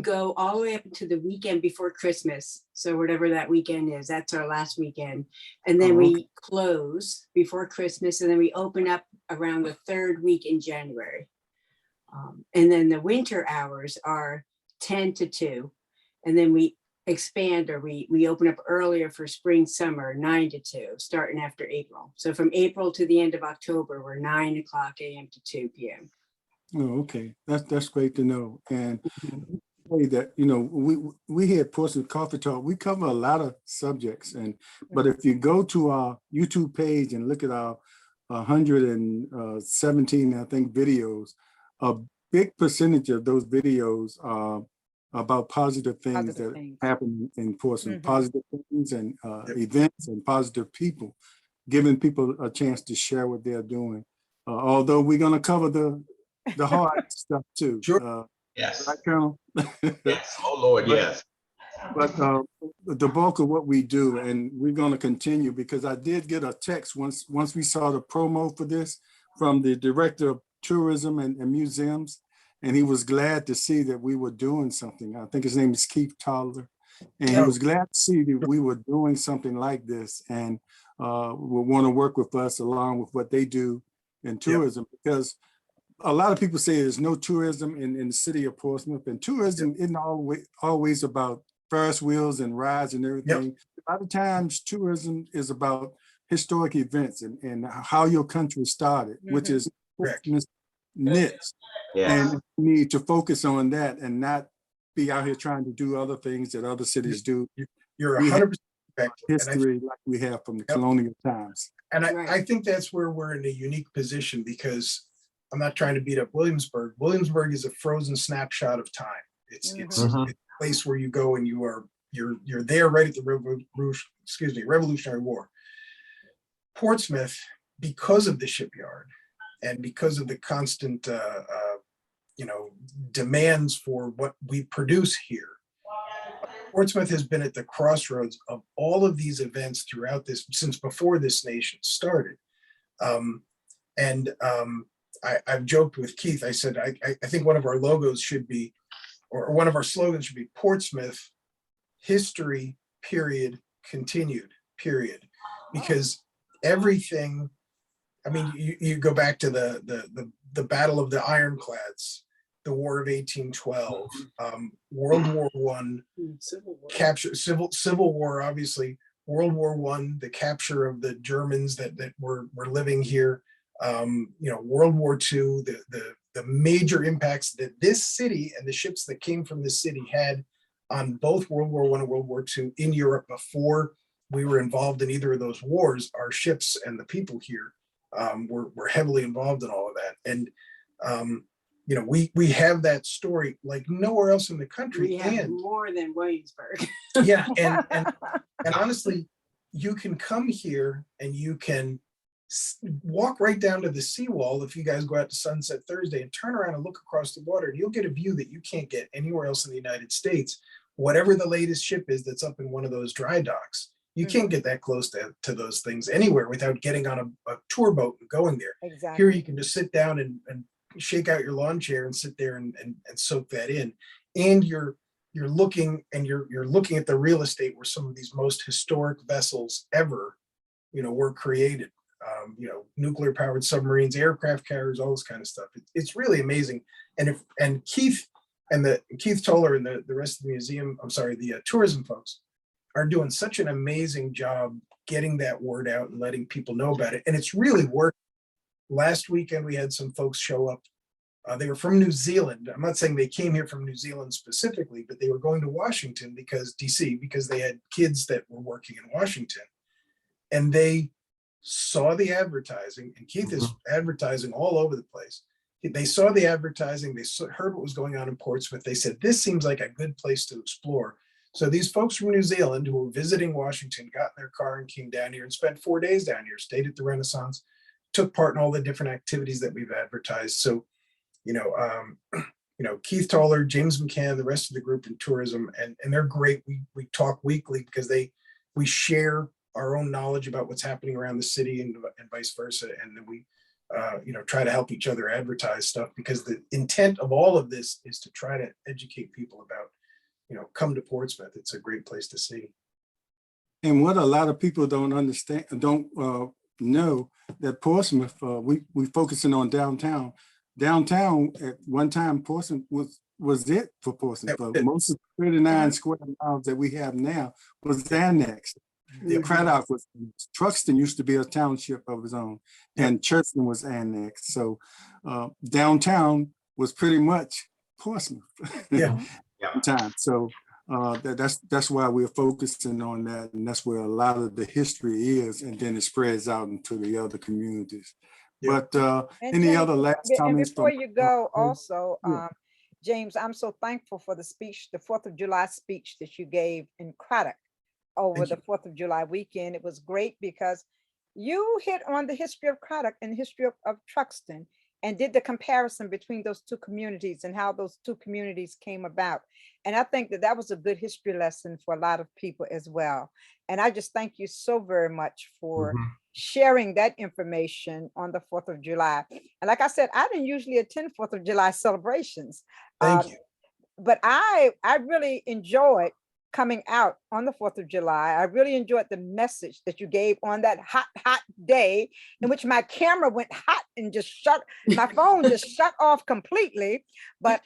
S4: go all the way up to the weekend before Christmas. So whatever that weekend is, that's our last weekend. And then we close before Christmas, and then we open up around the third week in January. And then the winter hours are 10 to 2. And then we expand, or we open up earlier for spring, summer, 9 to 2, starting after April. So from April to the end of October, we're 9 o'clock a.m. to 2 p.m.
S2: Oh, okay. That's great to know. And say that, you know, we here at Portsmouth Coffee Talk, we cover a lot of subjects. But if you go to our YouTube page and look at our 117, I think, videos, a big percentage of those videos are about positive things that happen in Portsmouth, positive things and events and positive people, giving people a chance to share what they're doing. Although we're going to cover the hard stuff too.
S3: Sure.
S5: Yes.
S2: Right, Colonel?
S5: Yes. Oh, Lord, yes.
S2: But the bulk of what we do, and we're going to continue, because I did get a text once we saw the promo for this from the director of tourism and museums, and he was glad to see that we were doing something. I think his name is Keith Toddler, and he was glad to see that we were doing something like this, and would want to work with us along with what they do in tourism, because a lot of people say there's no tourism in the city of Portsmouth, and tourism isn't always about Ferris wheels and rides and everything. A lot of times tourism is about historic events and how your country started, which is Portsmouth's niche. And we need to focus on that and not be out here trying to do other things that other cities do.
S3: You're 100% correct.
S2: History like we have from the colonial times.
S3: And I think that's where we're in a unique position, because I'm not trying to beat up Williamsburg. Williamsburg is a frozen snapshot of time. It's a place where you go and you're there right at the Revolutionary War. Portsmouth, because of the shipyard and because of the constant demands for what we produce here, Portsmouth has been at the crossroads of all of these events throughout this, since before this nation started. And I've joked with Keith. I said, I think one of our logos should be, or one of our slogans should be Portsmouth history, period, continued, period. Because everything, I mean, you go back to the Battle of the Ironclads, the War of 1812, World War One,
S4: Civil War.
S3: capture, Civil War, obviously, World War One, the capture of the Germans that were living here, World War Two, the major impacts that this city and the ships that came from this city had on both World War One and World War Two in Europe before we were involved in either of those wars. Our ships and the people here were heavily involved in all of that. And we have that story like nowhere else in the country.
S4: We have
S3: and
S4: more than Williamsburg.
S3: yeah, and honestly, you can come here and you can walk right down to the seawall if you guys go out to Sunset Thursday and turn around and look across the water, and you'll get a view that you can't get anywhere else in the United States. Whatever the latest ship is that's up in one of those dry docks, you can't get that close to those things anywhere without getting on a tour boat and going there.
S1: Exactly.
S3: Here you can just sit down and shake out your lawn chair and sit there and soak that in. And you're looking at the real estate where some of these most historic vessels ever, were created. Nuclear powered submarines, aircraft carriers, all this kind of stuff. It's really amazing. And Keith Toller and the rest of the museum, the tourism folks are doing such an amazing job getting that word out and letting people know about it. And it's really working. Last weekend, we had some folks show up. They were from New Zealand. I'm not saying they came here from New Zealand specifically, but they were going to Washington DC, because they had kids that were working in Washington. And they saw the advertising, and Keith is advertising all over the place. They saw the advertising, they heard what was going on in Portsmouth. They said, this seems like a good place to explore. So these folks from New Zealand who were visiting Washington got in their car and came down here and spent 4 days down here, stayed at the Renaissance, took part in all the different activities that we've advertised. So, Keith Toller, James McCann, the rest of the group in tourism, and they're great. We talk weekly because we share our own knowledge about what's happening around the city and vice versa. And then we, try to help each other advertise stuff, because the intent of all of this is to try to educate people about, come to Portsmouth. It's a great place to see.
S2: And what a lot of people don't understand, don't know, that Portsmouth, we focusing on downtown. Downtown at one time, Portsmouth was it for Portsmouth. Most of the 39 square miles that we have now was annexed. Craddock was, Truxton used to be a township of its own, and Churchton was annexed. So downtown was pretty much Portsmouth. Time. So that's why we're focusing on that, and that's where a lot of the history is, and then it spreads out into the other communities. But any
S1: James,
S2: other last comments?
S1: Before you go, also, James, I'm so thankful for the speech, the 4th of July speech that you gave in Craddock over the 4th of July weekend. It was great because you hit on the history of Craddock and the history of Truxton, and did the comparison between those two communities and how those two communities came about. And I think that was a good history lesson for a lot of people as well. And I just thank you so very much for sharing that information on the 4th of July. And like I said, I didn't usually attend 4th of July celebrations.
S3: Thank you.
S1: But I really enjoyed coming out on the 4th of July. I really enjoyed the message that you gave on that hot day, in which my camera went hot and just my phone just shut off completely. But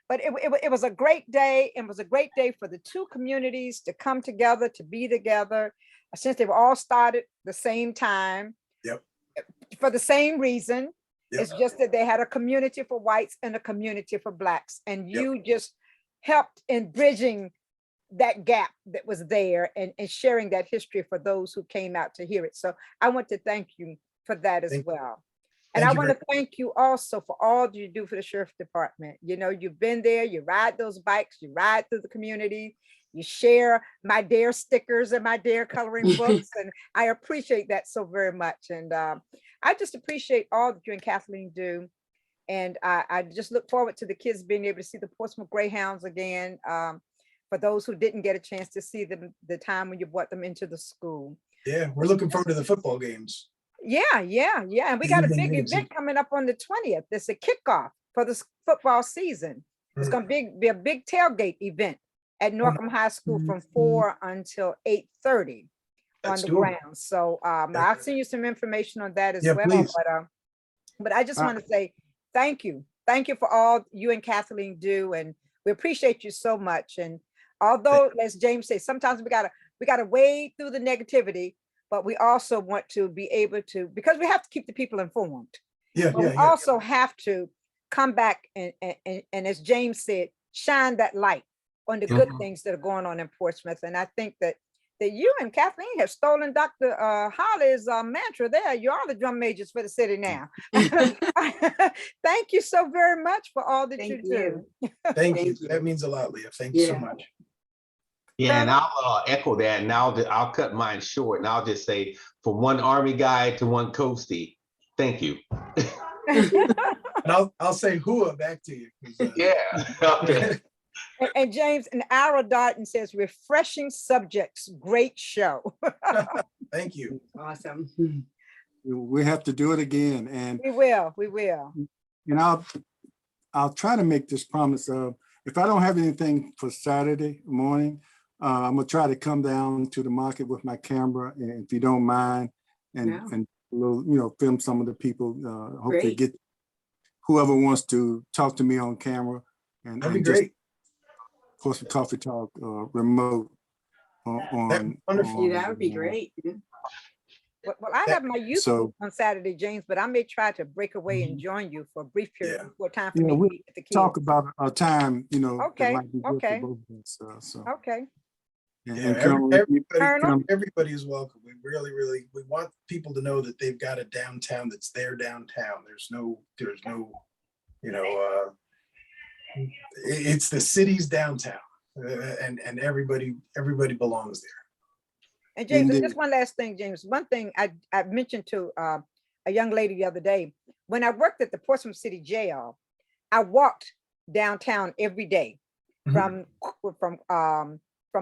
S1: it was a great day. It was a great day for the two communities to come together, to be together, since they were all started the same time.
S3: Yep.
S1: For the same reason.
S3: Yep.
S1: It's just that they had a community for whites and a community for blacks. And you just helped in bridging that gap that was there, and sharing that history for those who came out to hear it. So I want to thank you for that as well. And I want to thank you also for all you do for the Sheriff Department. You've been there, you ride those bikes, you ride through the community, you share my DARE stickers and my DARE coloring books. And I appreciate that so very much. And I just appreciate all that you and Cathleen do. And I just look forward to the kids being able to see the Portsmouth Greyhounds again. For those who didn't get a chance to see them the time when you brought them into the school.
S3: Yeah, we're looking forward to the football games.
S1: Yeah, yeah, yeah. And we got a
S3: Evening
S1: big
S3: meetings.
S1: event coming up on the 20th. It's a kickoff for the football season. It's going to be a big tailgate event at Norcom High School from 4 until 8:30 on
S3: That's
S1: the
S3: doable.
S1: grounds. So I'll send you some information on that as
S3: Yeah,
S1: well.
S3: please.
S1: But I just want to say thank you. Thank you for all you and Kathleen do. And we appreciate you so much. And although, as James says, sometimes we gotta wade through the negativity, but we also want to be able to, because we have to keep the people informed.
S3: Yeah,
S1: But we also have to come back and as James said, shine that light on the good things that are going on in Portsmouth. And I think that you and Kathleen have stolen Dr. Holly's mantra there. You are the drum majors for the city now. Thank you so very much for all that you do.
S3: Thank you. That means a lot, Leah. Thank you so much.
S5: Yeah, and I'll echo that, and I'll cut mine short, and I'll just say, from one Army guy to one Coastie, thank you.
S3: And I'll say hooah back to you.
S5: Yeah. Okay.
S1: And James, and Ara Darton says, refreshing subjects, great show.
S3: Thank you.
S4: Awesome.
S2: We have to do it again, and
S1: We will.
S2: And I'll try to make this promise of, if I don't have anything for Saturday morning, I'm gonna try to come down to the market with my camera, and if you don't mind, and a little, film some of the people. Hopefully get whoever wants to talk to me on camera, and
S3: That'd be
S2: just
S3: great.
S2: Portsmouth Coffee Talk remote on.
S3: Wonderful.
S4: Yeah, that would be great.
S1: Well, I have my youth group on Saturday, James, but I may try to break away and join you for a brief period before time for me to meet with the kids.
S2: Talk about a time,
S1: Okay,
S2: that might be good for both of us, so.
S1: Okay.
S3: Everybody is welcome. We really, we want people to know that they've got a downtown that's their downtown. There's no, it's the city's downtown, and everybody belongs there.
S1: And James, and just one last thing, James. One thing I mentioned to a young lady the other day, when I worked at the Portsmouth City Jail, I walked downtown every day from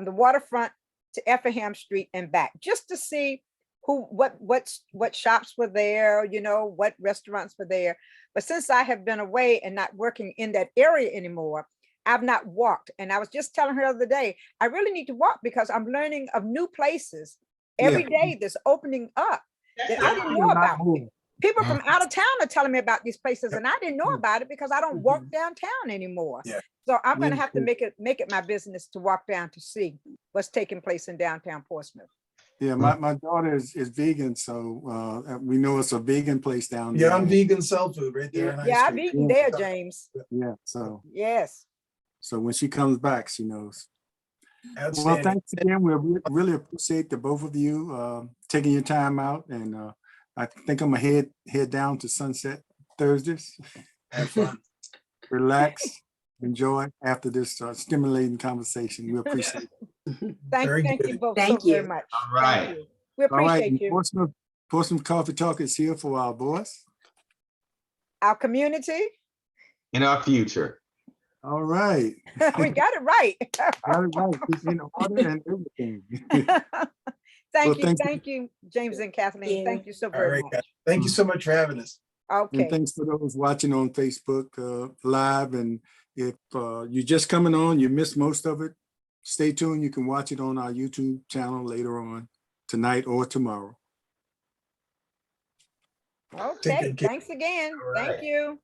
S1: the waterfront to Effingham Street and back, just to see what shops were there, what restaurants were there. But since I have been away and not working in that area anymore, I've not walked. And I was just telling her the other day, I really need to walk because I'm learning of new places every day that's opening up that I didn't know about. People from out of town are telling me about these places, and I didn't know about it because I don't walk downtown anymore. So I'm going to have to make it my business to walk down to see what's taking place in downtown Portsmouth.
S2: Yeah, my daughter is vegan, so we know it's a vegan place down there.
S3: Yeah, I'm vegan soul food right there.
S1: Yeah, I've eaten there, James.
S2: Yeah, so.
S1: Yes.
S2: So when she comes back, she knows.
S3: Outstanding.
S2: Well, thanks again. We really appreciate the both of you taking your time out, and I think I'm gonna head down to Sunset Thursdays.
S3: Have fun.
S2: Relax, enjoy after this stimulating conversation. We appreciate it.
S1: Thank you both so very much.
S5: All right.
S1: We appreciate you.
S2: Portsmouth Coffee Talk is here for our voice,
S1: our community,
S5: in our future.
S2: All right.
S1: We got it right.
S2: Got it right. It's in order and everything.
S1: Thank you, James and Kathleen. Thank you so very much.
S3: Thank you so much for having us.
S1: Okay.
S2: And thanks for those watching on Facebook Live. And if you're just coming on, you missed most of it, stay tuned. You can watch it on our YouTube channel later on tonight or tomorrow.
S1: Okay. Thanks again. Thank you.